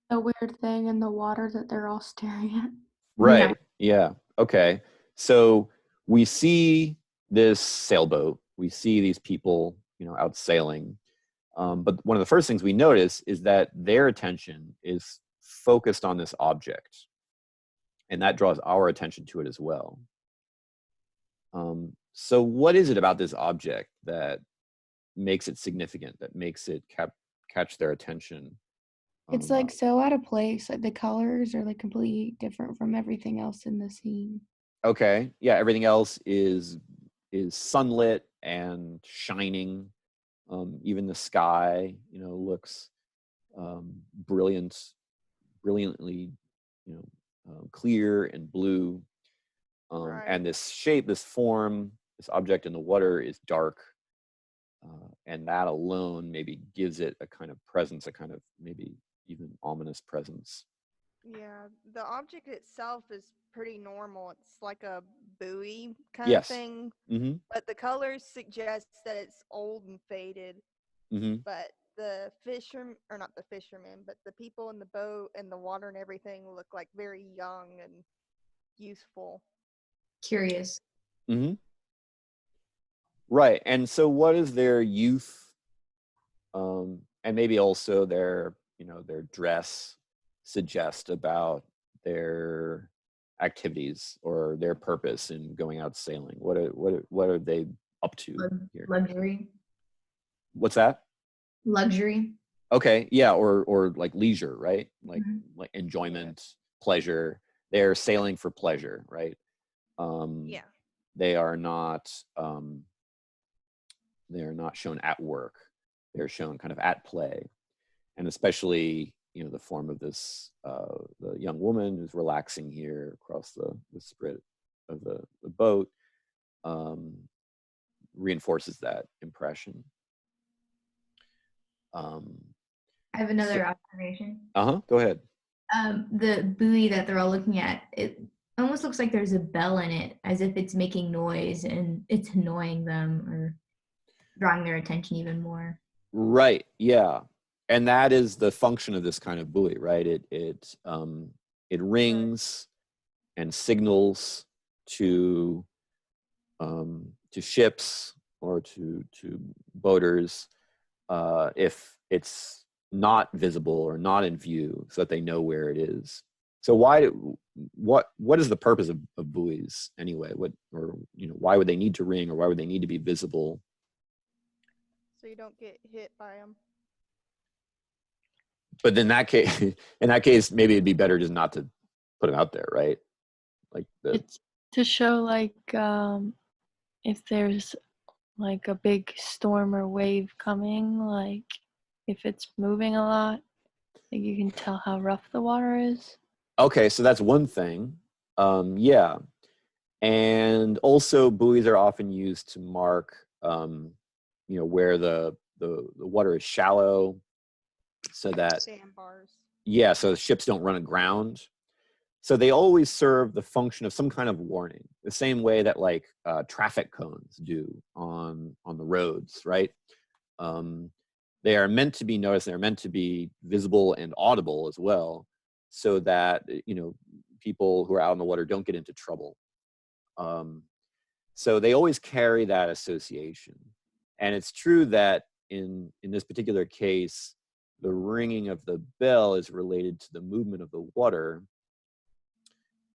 A weird thing in the water that they're all staring at. Right. Yeah. Okay. So we see this sailboat. We see these people, out sailing. But one of the first things we notice is that their attention is focused on this object, and that draws our attention to it as well. So what is it about this object that makes it significant, that makes it catch their attention? It's like so out of place. Like the colors are like completely different from everything else in the scene. Okay. Yeah. Everything else is sunlit and shining. Even the sky, looks brilliantly, clear and blue. Right. And this shape, this form, this object in the water is dark. And that alone maybe gives it a kind of presence, a kind of maybe even ominous presence. Yeah, the object itself is pretty normal. It's like a buoy kind of Yes. thing, Mm-hmm. but the colors suggest that it's old and faded. Mm-hmm. But the fishermen, or not the fishermen, but the people in the boat and the water and everything look like very young and youthful. Curious. Mm-hmm. Right. And so what is their youth, and maybe also their dress suggest about their activities or their purpose in going out sailing? What are they up to here? Luxury. What's that? Luxury. Okay. Yeah. Or like leisure, right? Like Mhm. like enjoyment, pleasure. They're sailing for pleasure, right? Yeah. They are not shown at work. They're shown kind of at play. And especially, the form of this, the young woman who's relaxing here across the sprit of the boat, reinforces that impression. I have another observation. Go ahead. The buoy that they're all looking at, it almost looks like there's a bell in it, as if it's making noise and it's annoying them or drawing their attention even more. Right. Yeah. And that is the function of this kind of buoy, right? It rings and signals to ships or to boaters if it's not visible or not in view, so that they know where it is. So what is the purpose of buoys anyway? Why would they need to ring, or why would they need to be visible? So you don't get hit by them. But in that case, maybe it'd be better just not to put them out there, right? Like It's to show like if there's like a big storm or wave coming, like if it's moving a lot, like you can tell how rough the water is. Okay, so that's one thing. Yeah. And also buoys are often used to mark, where the water is shallow, so that, Sandbars. yeah, so ships don't run aground. So they always serve the function of some kind of warning, the same way that like traffic cones do on the roads, right? Um, they are meant to be noticed. They're meant to be visible and audible as well, so that people who are out in the water don't get into trouble. So they always carry that association, and it's true that in this particular case, the ringing of the bell is related to the movement of the water.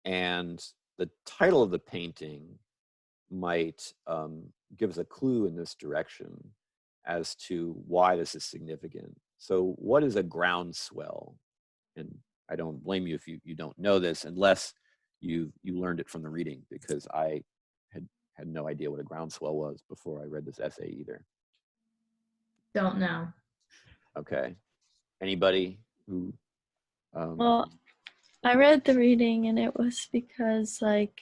And the title of the painting might give us a clue in this direction as to why this is significant. So what is a groundswell? And I don't blame you if you don't know this, unless you learned it from the reading, because I had no idea what a groundswell was before I read this essay either. Don't know. Okay. Anybody who Well, I read the reading and it was because, like,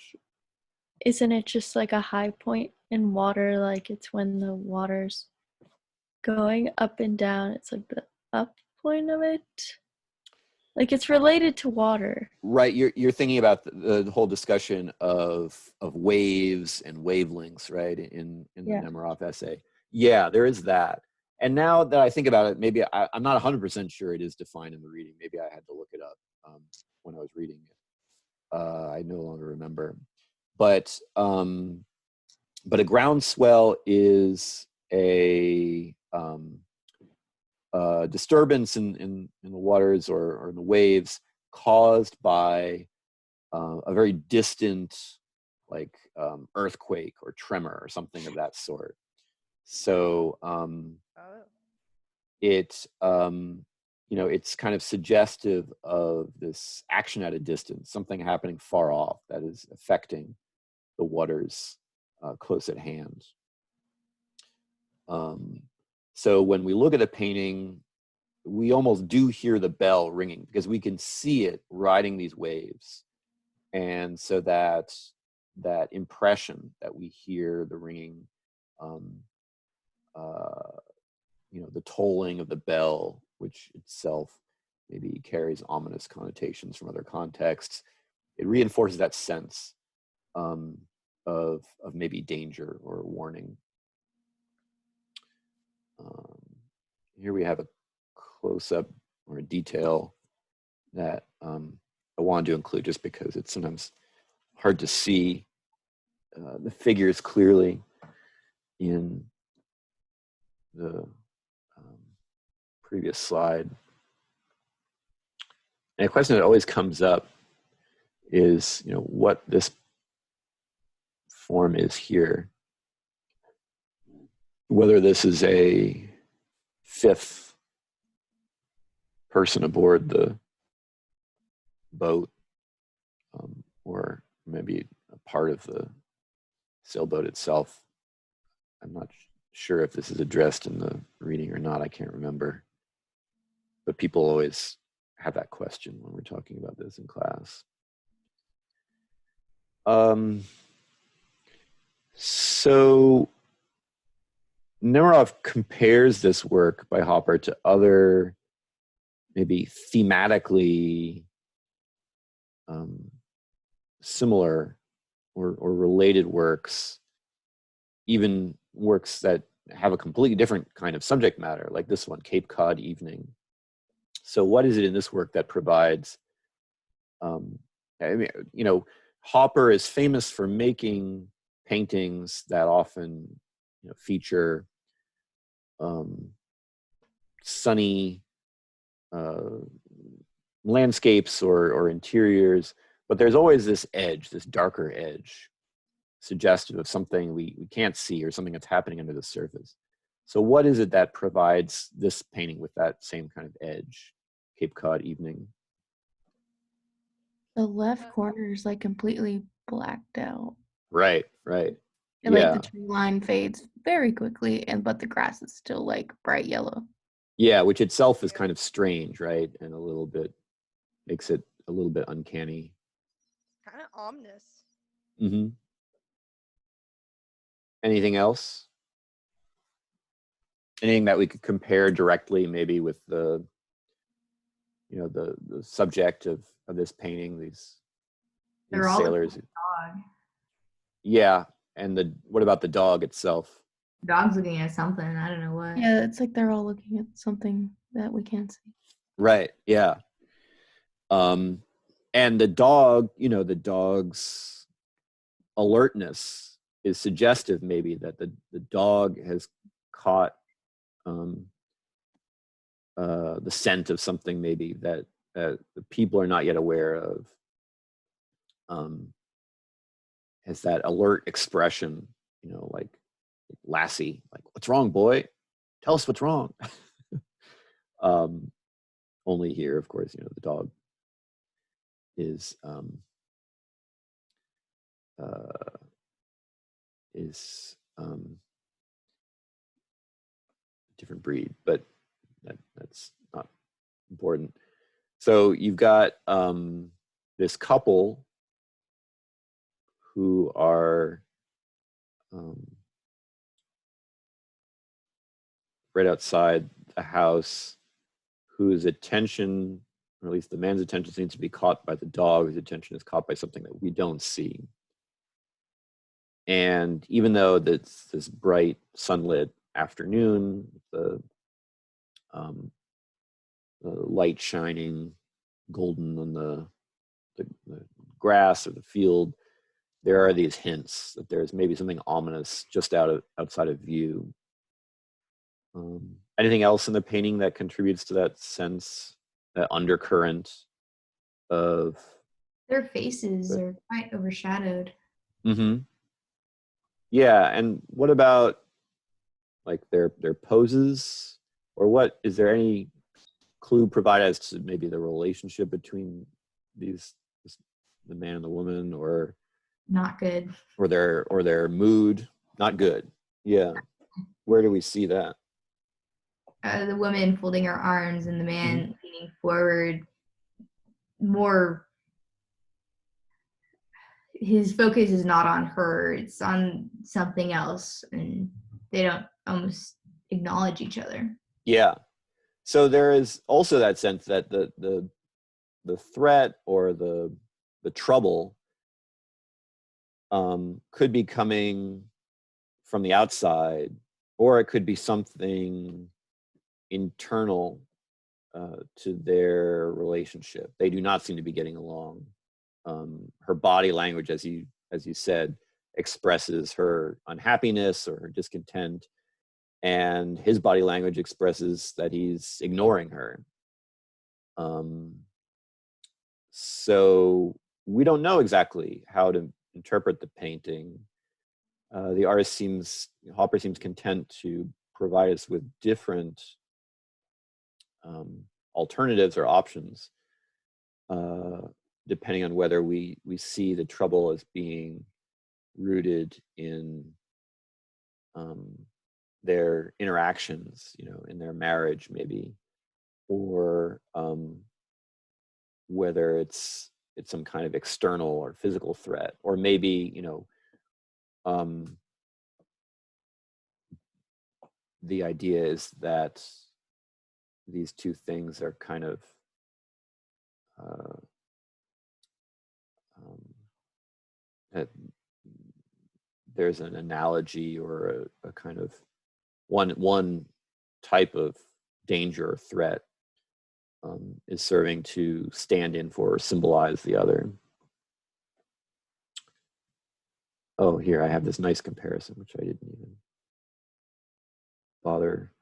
isn't it just like a high point in water? Like it's when the water's going up and down, it's like the up point of it. Like it's related to water. right, you're thinking about the whole discussion of waves and wavelengths, right? In the Yeah. Nemiroff essay. Yeah, there is that. And now that I think about it, maybe I'm not 100% sure it is defined in the reading. Maybe I had to look it up when I was reading it. I no longer remember. But a groundswell is a disturbance in the waters or in the waves caused by a very distant, like earthquake or tremor or something of that sort. So Oh. it it's kind of suggestive of this action at a distance, something happening far off that is affecting the waters close at hand. So when we look at a painting, we almost do hear the bell ringing because we can see it riding these waves. And so that impression that we hear the ringing, the tolling of the bell, which itself maybe carries ominous connotations from other contexts, it reinforces that sense of maybe danger or warning. Here we have a close-up or a detail that I wanted to include just because it's sometimes hard to see the figures clearly in the previous slide. And a question that always comes up is, what this form is here. Whether this is a fifth person aboard the boat, or maybe a part of the sailboat itself. I'm not sure if this is addressed in the reading or not. I can't remember. But people always have that question when we're talking about this in class. So Nemiroff compares this work by Hopper to other maybe thematically similar or related works, even works that have a completely different kind of subject matter, like this one, Cape Cod Evening. So what is it in this work that provides, Hopper is famous for making paintings that often feature sunny landscapes or interiors, but there's always this edge, this darker edge, suggestive of something we can't see or something that's happening under the surface. So what is it that provides this painting with that same kind of edge, Cape Cod Evening? The left corner is like completely blacked out. Right. And like Yeah. the tree line fades very quickly, but the grass is still like bright yellow. Yeah, which itself is kind of strange, right? And a little bit makes it a little bit uncanny. Kind of ominous. Mm-hmm. Anything else? Anything that we could compare directly, maybe with the, the subject of this painting, these They're all sailors. looking at the dog. Yeah, and what about the dog itself? The dog's looking at something. I don't know what. Yeah, it's like they're all looking at something that we can't see. Right. Yeah. And the dog, the dog's alertness is suggestive, maybe, that the dog has caught the scent of something, maybe that the people are not yet aware of. Has that alert expression, like Lassie, like, "What's wrong, boy? Tell us what's wrong." Only here, of course, the dog is different breed, but that's not important. So you've got this couple who are right outside the house, whose attention, or at least the man's attention, seems to be caught by the dog, whose attention is caught by something that we don't see. And even though it's this bright sunlit afternoon, the light shining golden on the grass or the field, there are these hints that there's maybe something ominous just outside of view. Anything else in the painting that contributes to that sense, that undercurrent of Their faces are quite overshadowed. Mm-hmm. Yeah, and what about like their poses, or what is there any clue provided as to maybe the relationship between the man and the woman, or Not good. or their mood? Not good. Yeah. Where do we see that? The woman folding her arms and the man leaning forward. More, his focus is not on her, it's on something else, and they don't almost acknowledge each other. Yeah. So there is also that sense that the threat or the trouble could be coming from the outside, or it could be something internal to their relationship. They do not seem to be getting along. Her body language, as you said, expresses her unhappiness or her discontent, and his body language expresses that he's ignoring her. So we don't know exactly how to interpret the painting. The artist Hopper seems content to provide us with different alternatives or options, depending on whether we see the trouble as being rooted in their interactions, in their marriage, maybe, or whether it's some kind of external or physical threat, or maybe the idea is that these two things are kind of that there's an analogy or a kind of one type of danger or threat is serving to stand in for or symbolize the other. Oh, here I have this nice comparison, which I didn't even bother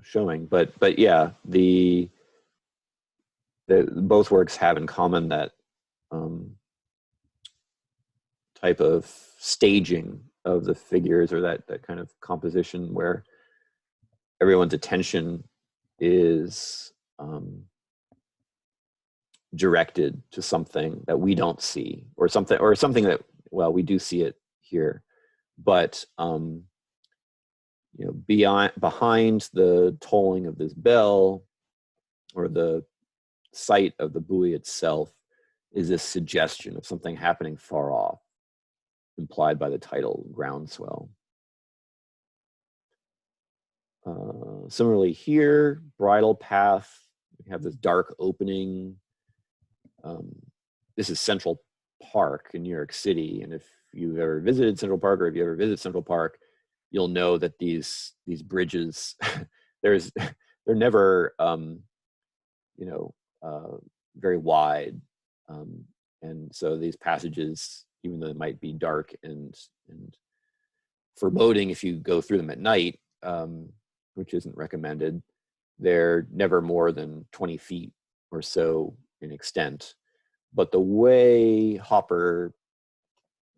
showing, but yeah, the both works have in common that type of staging of the figures, or that kind of composition where everyone's attention is directed to something that we don't see, or something that, well, we do see it here, But behind the tolling of this bell, or the sight of the buoy itself, is this suggestion of something happening far off, implied by the title groundswell. Similarly here, bridle path, we have this dark opening. This is Central Park in New York City, and if you've ever visited Central Park, or if you ever visit Central Park, you'll know that these bridges, they're never very wide, and so these passages, even though they might be dark and foreboding if you go through them at night, which isn't recommended, they're never more than 20 feet or so in extent. But the way Hopper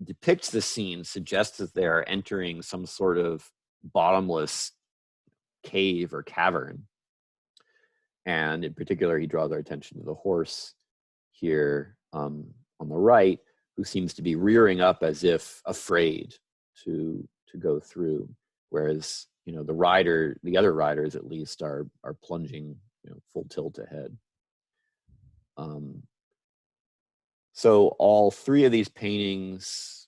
depicts the scene suggests that they are entering some sort of bottomless cave or cavern. And in particular, he draws our attention to the horse here on the right, who seems to be rearing up as if afraid to go through, whereas the other riders at least are plunging full tilt ahead. So all three of these paintings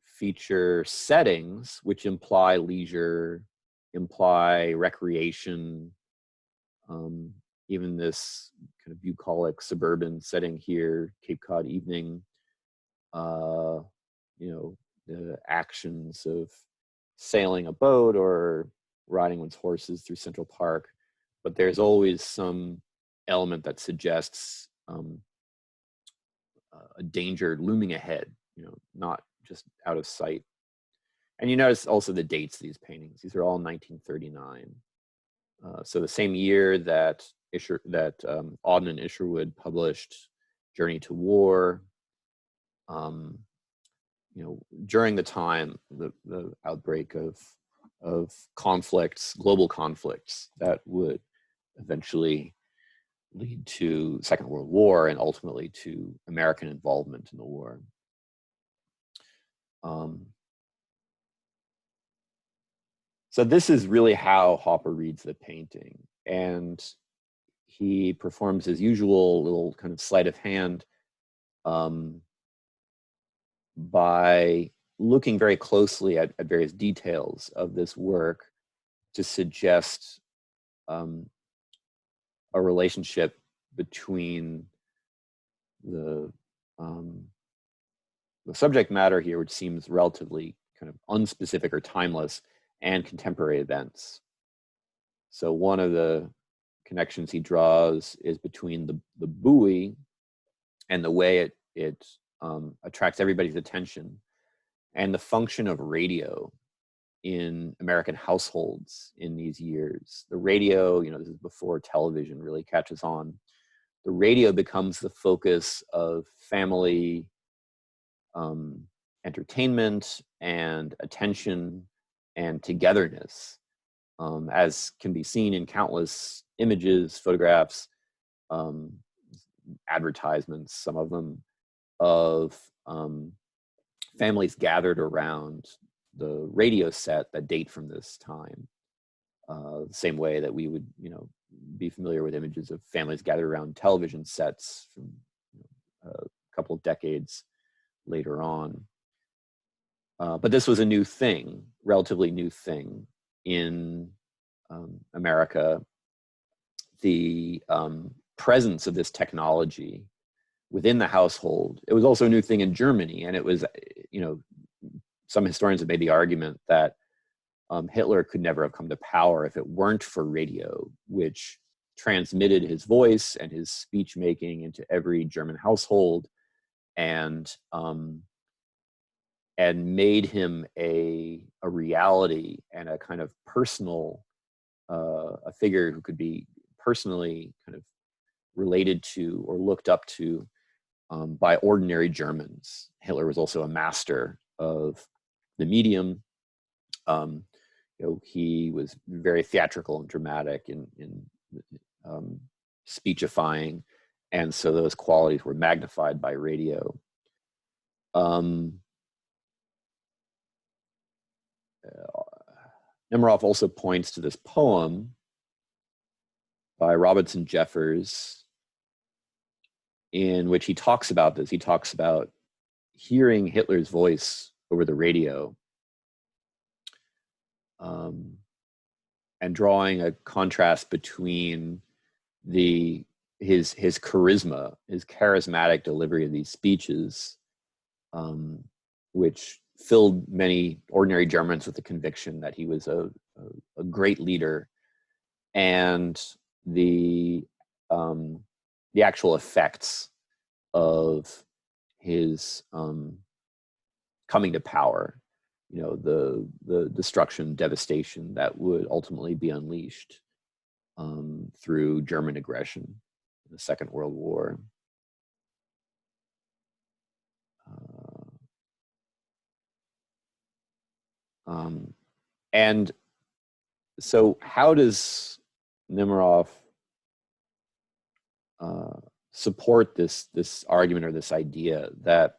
feature settings which imply leisure, imply recreation. Even this kind of bucolic suburban setting here, Cape Cod evening, the actions of sailing a boat or riding one's horses through Central Park, but there's always some element that suggests a danger looming ahead, not just out of sight. And you notice also the dates of these paintings. These are all 1939. So the same year that Auden and Isherwood published Journey to War. During the time, the outbreak of conflicts, global conflicts, that would eventually lead to Second World War and ultimately to American involvement in the war. So this is really how Hopper reads the painting, and he performs his usual little kind of sleight of hand by looking very closely at various details of this work to suggest a relationship between the subject matter here, which seems relatively kind of unspecific or timeless, and contemporary events. So one of the connections he draws is between the buoy and the way it attracts everybody's attention, and the function of radio in American households in these years. The radio, this is before television really catches on. The radio becomes the focus of family entertainment and attention and togetherness, as can be seen in countless images, photographs, advertisements, some of them, of families gathered around the radio set that date from this time. The same way that we would, be familiar with images of families gathered around television sets from a couple of decades later on. But this was a new thing, relatively new thing in America. The presence of this technology within the household. It was also a new thing in Germany, and it was, some historians have made the argument that Hitler could never have come to power if it weren't for radio, which transmitted his voice and his speech making into every German household, and made him a reality and a kind of personal, a figure who could be personally kind of related to or looked up to by ordinary Germans. Hitler was also a master of the medium. He was very theatrical and dramatic in speechifying, and so those qualities were magnified by radio. Nemeroff also points to this poem by Robinson Jeffers, in which he talks about this. He talks about hearing Hitler's voice over the radio, and drawing a contrast between his charisma, his charismatic delivery of these speeches, which filled many ordinary Germans with the conviction that he was a great leader, and the actual effects of his coming to power, you know, the destruction, devastation that would ultimately be unleashed through German aggression in the Second World War. And so how does Nemeroff support this argument or this idea that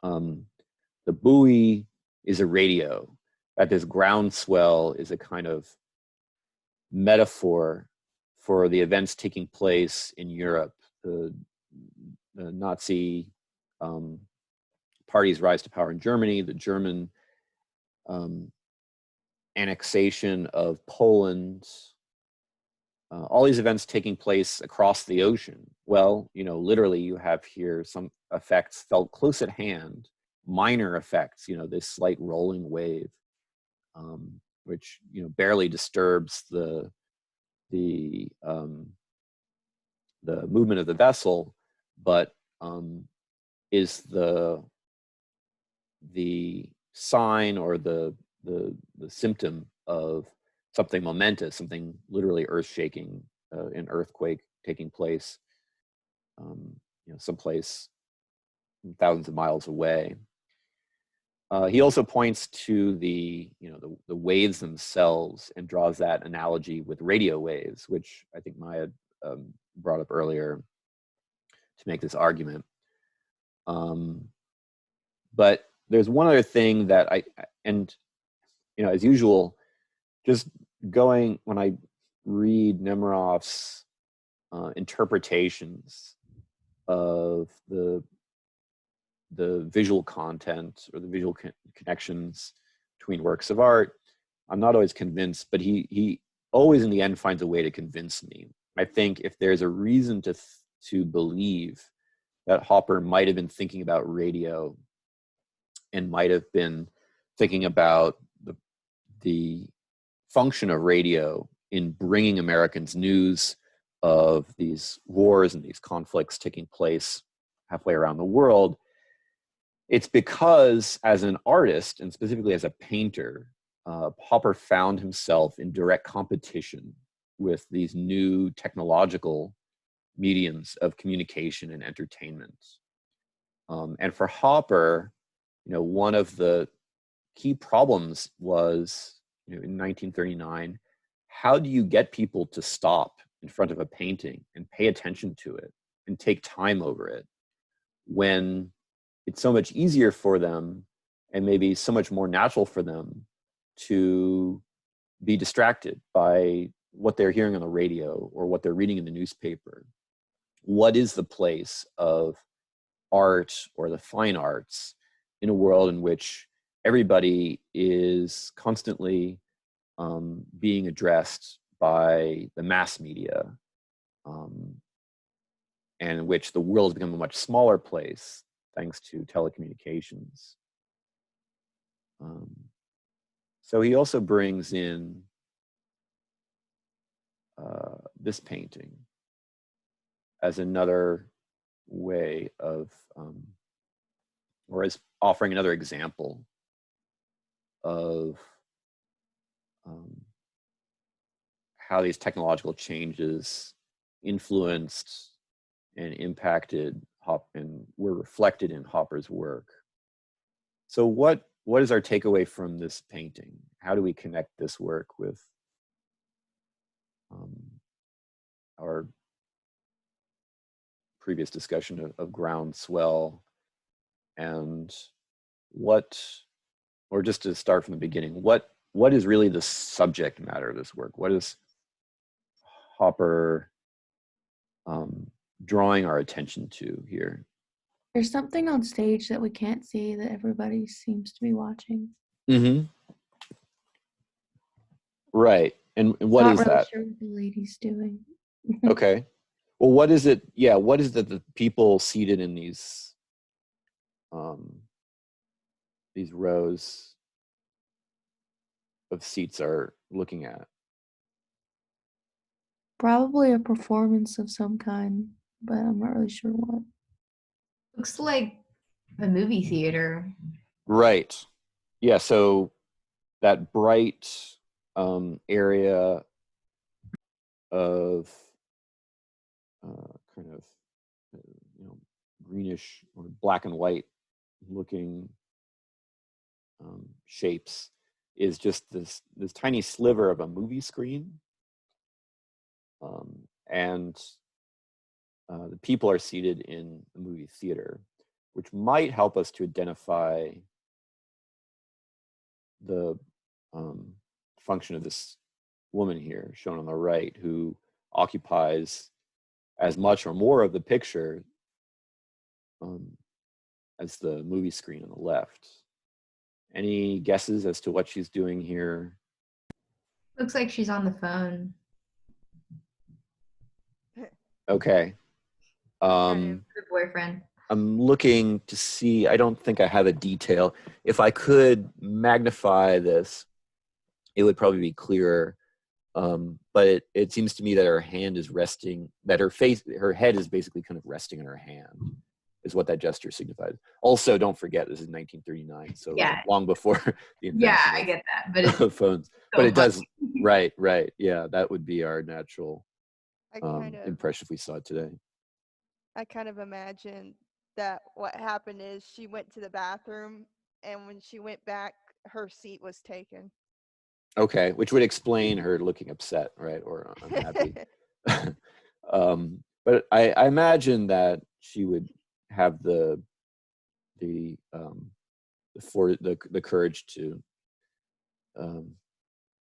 the buoy is a radio, that this groundswell is a kind of metaphor for the events taking place in Europe, the Nazi party's rise to power in Germany, the German annexation of Poland, all these events taking place across the ocean. Well, you know, literally you have here some effects felt close at hand, minor effects, you know, this slight rolling wave, which, you know, barely disturbs the movement of the vessel, but is the sign or the symptom of something momentous, something literally earth-shaking, an earthquake taking place, you know, someplace thousands of miles away. He also points to the waves themselves and draws that analogy with radio waves, which I think Maya brought up earlier to make this argument. But there's one other thing that and you know, as usual, just going, when I read Nemeroff's interpretations of the visual content or the visual connections between works of art, I'm not always convinced, but he always in the end finds a way to convince me. I think if there's a reason to believe that Hopper might have been thinking about radio and might have been thinking about the function of radio in bringing Americans news of these wars and these conflicts taking place halfway around the world, it's because as an artist, and specifically as a painter, Hopper found himself in direct competition with these new technological mediums of communication and entertainment. And for Hopper, you know, one of the key problems was, you know, in 1939, how do you get people to stop in front of a painting and pay attention to it and take time over it when it's so much easier for them and maybe so much more natural for them to be distracted by what they're hearing on the radio or what they're reading in the newspaper? What is the place of art or the fine arts in a world in which everybody is constantly being addressed by the mass media, and in which the world has become a much smaller place thanks to telecommunications? So he also brings in this painting as another way of, or as offering another example of how these technological changes influenced and impacted and were reflected in Hopper's work. So what is our takeaway from this painting? How do we connect this work with our previous discussion of groundswell, and or just to start from the beginning, what what is really the subject matter of this work? What is Hopper drawing our attention to here? There's something on stage that we can't see that everybody seems to be watching. Mm-hmm. Right. And what Not is really that? sure what the lady's doing. Okay. Well, what is it? Yeah, what is it that the people seated in these rows of seats are looking at? Probably a performance of some kind, but I'm not really sure what. Looks like a movie theater. Right. Yeah, so that bright area of kind of greenish or black and white looking shapes is just this tiny sliver of a movie screen, and the people are seated in a movie theater, which might help us to identify the function of this woman here, shown on the right, who occupies as much or more of the picture as the movie screen on the left. Any guesses as to what she's doing here? Looks like she's on the phone. Okay. Her boyfriend. I'm looking to see, I don't think I have a detail. If I could magnify this, it would probably be clearer. But it seems to me that her hand is resting, that her head is basically kind of resting on her hand, is what that gesture signifies. Also, don't forget, this is 1939, so Yeah. long before the invention Yeah, I get that. But it's of phones. so But it does, funny. right. Yeah, that would be our natural impression if we saw it today. I kind of imagine that what happened is she went to the bathroom, and when she went back, her seat was taken. Okay, which would explain her looking upset, right, or unhappy. But I imagine that she would have the courage to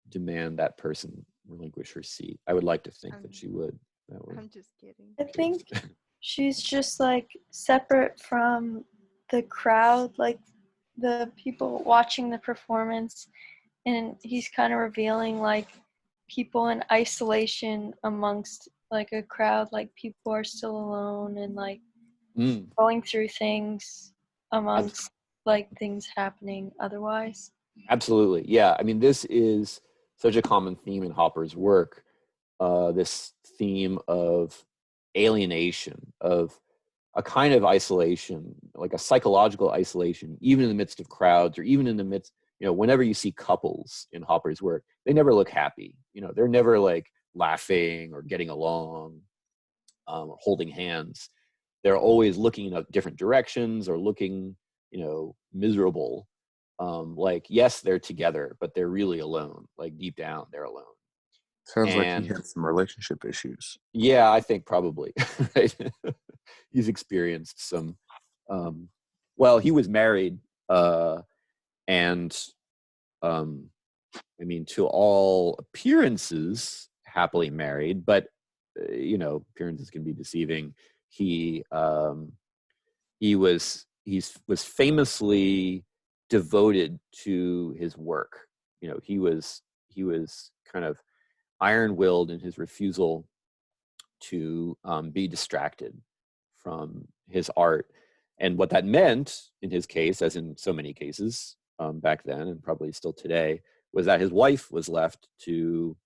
demand that person relinquish her seat. I would like to think that she would. I'm just kidding. I think she's just like separate from the crowd, like the people watching the performance, and he's kind of revealing like people in isolation amongst like a crowd, like people are still alone and like going through things amongst like things happening otherwise. Absolutely. Yeah. I mean, this is such a common theme in Hopper's work, this theme of alienation, of a kind of isolation, like a psychological isolation, even in the midst of crowds, or even in the midst, whenever you see couples in Hopper's work, they never look happy. They're never like laughing or getting along, or holding hands. They're always looking in different directions or looking, miserable. Like, yes, they're together, but they're really alone. Like deep down, they're alone. Sounds like he had some relationship issues. Yeah, I think probably. Right? He's experienced some. Well, he was married, and I mean, to all appearances, happily married, but appearances can be deceiving. He was famously devoted to his work. He was kind of iron-willed in his refusal to be distracted from his art. And what that meant in his case, as in so many cases back then and probably still today, was that his wife was left to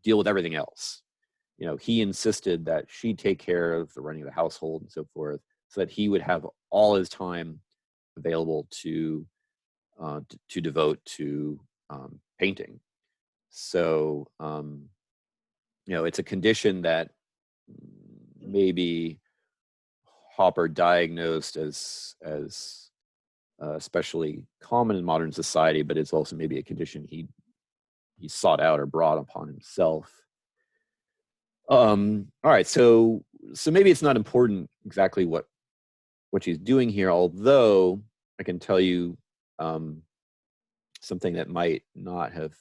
deal with everything else. He insisted that she take care of the running of the household and so forth, so that he would have all his time available to devote to painting. So, it's a condition that maybe Hopper diagnosed as especially common in modern society, but it's also maybe a condition he sought out or brought upon himself. All right, so maybe it's not important exactly what she's doing here, although I can tell you something that might not have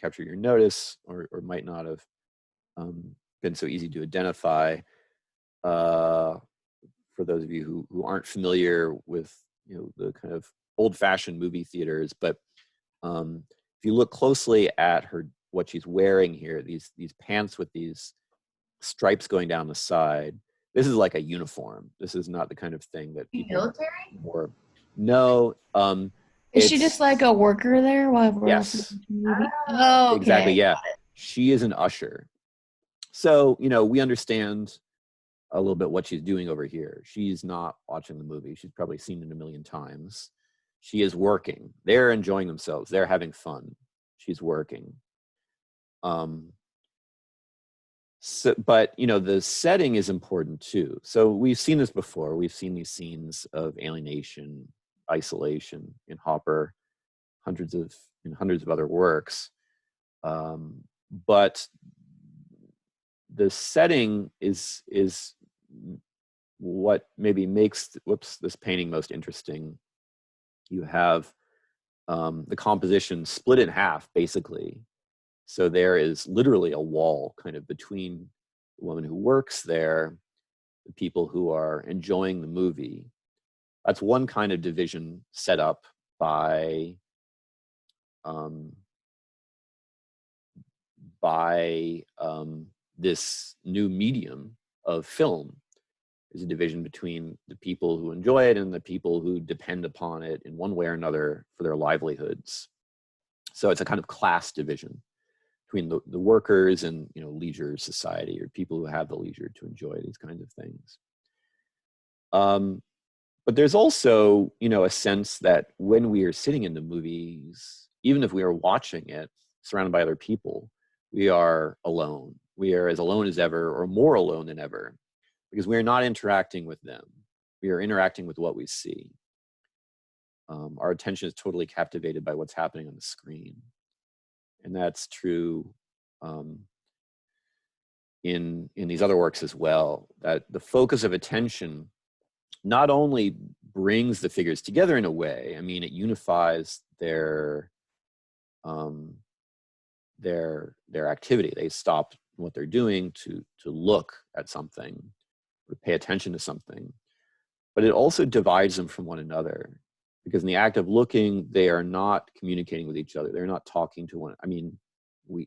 captured your notice, or might not have been so easy to identify. For those of you who aren't familiar with the kind of old-fashioned movie theaters, but if you look closely at what she's wearing here, these pants with these stripes going down the side, this is like a uniform. This is not the kind of thing that people Military? wore. No, Is she just like a worker there while we're also yes, watching the movie? Oh, okay. exactly, yeah. She is an usher. So, we understand a little bit what she's doing over here. She's not watching the movie. She's probably seen it a million times. She is working. They're enjoying themselves. They're having fun. She's working. But the setting is important too. So we've seen this before. We've seen these scenes of alienation, isolation in Hopper, hundreds of other works. But the setting is what maybe makes this painting most interesting. You have the composition split in half, basically. So there is literally a wall kind of between the woman who works there, the people who are enjoying the movie. That's one kind of division set up by this new medium of film. There's a division between the people who enjoy it and the people who depend upon it in one way or another for their livelihoods. So it's a kind of class division between the workers and leisure society, or people who have the leisure to enjoy these kinds of things. But there's also a sense that when we are sitting in the movies, even if we are watching it surrounded by other people, we are alone. We are as alone as ever, or more alone than ever, because we are not interacting with them. We are interacting with what we see. Our attention is totally captivated by what's happening on the screen. And that's true in these other works as well, that the focus of attention not only brings the figures together in a way, I mean, it unifies their activity. They stop what they're doing to look at something, or pay attention to something, but it also divides them from one another, because in the act of looking, they are not communicating with each other. They're not talking to one. I mean, we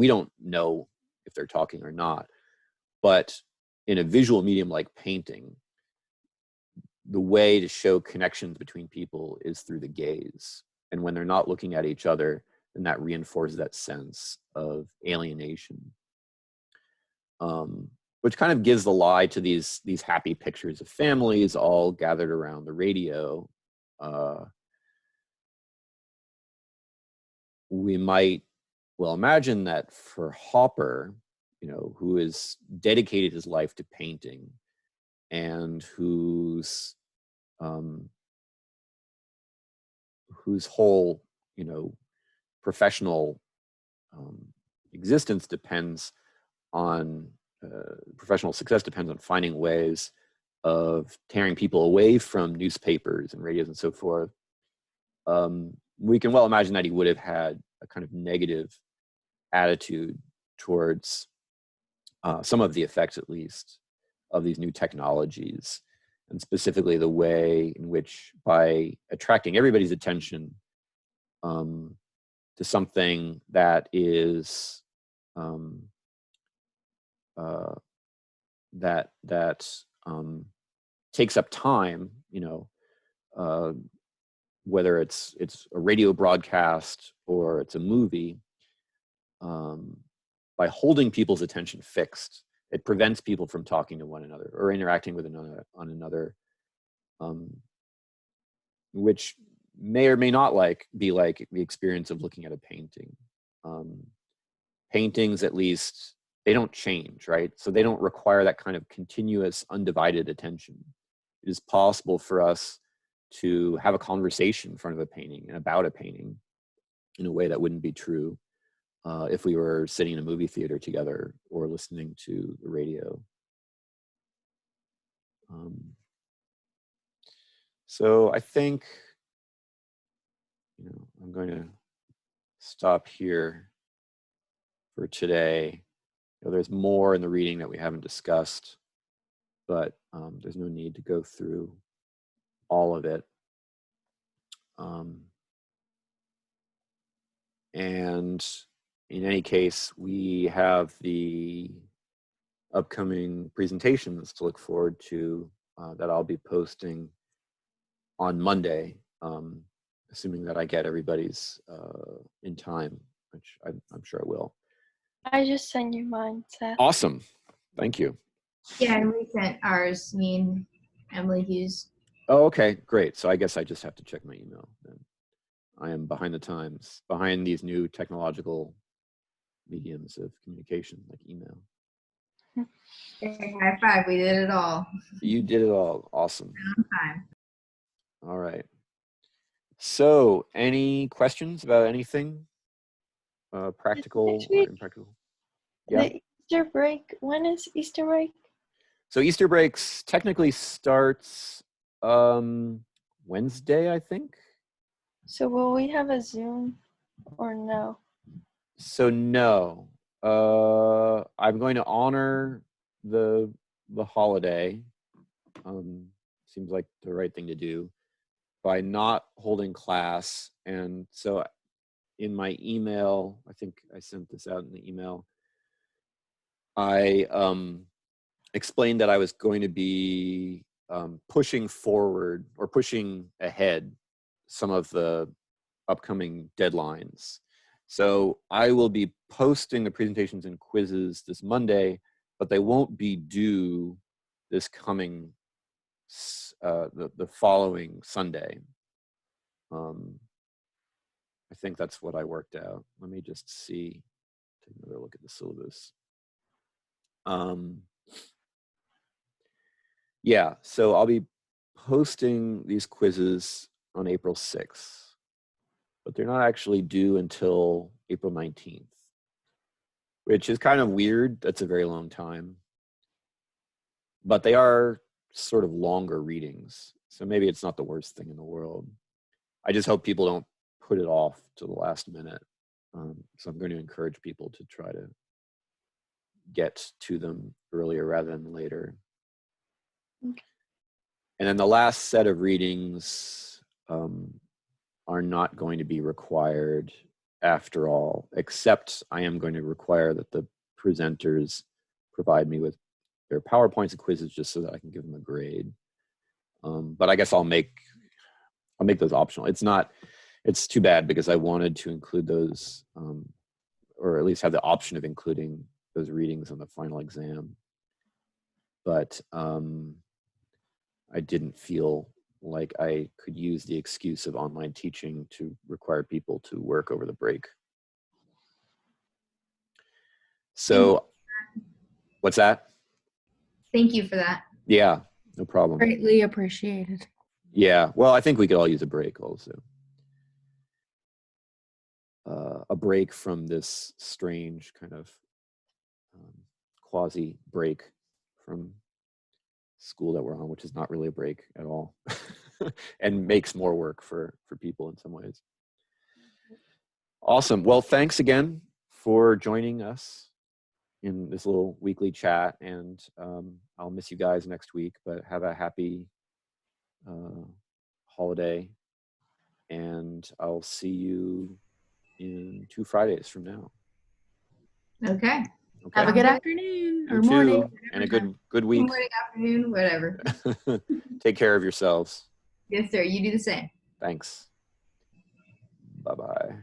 don't know if they're talking or not, but in a visual medium like painting, the way to show connections between people is through the gaze. And when they're not looking at each other, then that reinforces that sense of alienation, which kind of gives the lie to these happy pictures of families all gathered around the radio. We might imagine that for Hopper, who has dedicated his life to painting, and whose whole professional existence depends on professional success depends on finding ways of tearing people away from newspapers and radios and so forth. We can well imagine that he would have had a kind of negative attitude towards some of the effects, at least, of these new technologies, and specifically the way in which, by attracting everybody's attention to something that is that takes up time, whether it's a radio broadcast or it's a movie, by holding people's attention fixed, it prevents people from talking to one another or interacting with another, which may or may not be like the experience of looking at a painting. Paintings, at least, they don't change, right? So they don't require that kind of continuous, undivided attention. It is possible for us to have a conversation in front of a painting and about a painting in a way that wouldn't be true if we were sitting in a movie theater together or listening to the radio. So I think I'm going to stop here for today. There's more in the reading that we haven't discussed, but there's no need to go through all of it. And in any case, we have the upcoming presentations to look forward to that I'll be posting on Monday, assuming that I get everybody's in time, which I'm sure I will. I just sent you mine, Seth. Awesome. Thank you. Yeah, and we sent ours, me and Emily Hughes. Oh, okay, great. So I guess I just have to check my email then. I am behind the times, behind these new technological mediums of communication like email. Okay, high five, we did it all. You did it all. Awesome. On time. All right. So any questions about anything practical Next or week, impractical? Yeah. the Easter break. When is Easter break? So Easter breaks technically starts Wednesday, I think. So will we have a Zoom or no? So no, I'm going to honor the holiday. Seems like the right thing to do by not holding class. And so in my email, I think I sent this out in the email, I explained that I was going to be pushing forward or pushing ahead some of the upcoming deadlines. So I will be posting the presentations and quizzes this Monday, but they won't be due this coming, the following Sunday. I think that's what I worked out. Let me just see, take another look at the syllabus. Yeah, so I'll be posting these quizzes on April 6th, but they're not actually due until April 19th, which is kind of weird. That's a very long time. But they are sort of longer readings, so maybe it's not the worst thing in the world. I just hope people don't put it off to the last minute. So I'm going to encourage people to try to get to them earlier rather than later. Okay. And then the last set of readings are not going to be required after all, except I am going to require that the presenters provide me with their PowerPoints and quizzes just so that I can give them a grade. But I guess I'll make those optional. It's too bad because I wanted to include those, or at least have the option of including those readings on the final exam. But I didn't feel like I could use the excuse of online teaching to require people to work over the break. So, what's that? Thank you for that. Yeah, no problem. Greatly appreciated. Yeah, well, I think we could all use a break also. A break from this strange kind of quasi break from school that we're on, which is not really a break at all, and makes more work for people in some ways. Awesome. Well, thanks again for joining us in this little weekly chat, and I'll miss you guys next week, but have a happy holiday, and I'll see you in 2 Fridays from now. Okay. Okay. Have a good afternoon You or too, morning. and a good week. Morning, afternoon, whatever. Take care of yourselves. Yes, sir. You do the same. Thanks. Bye-bye.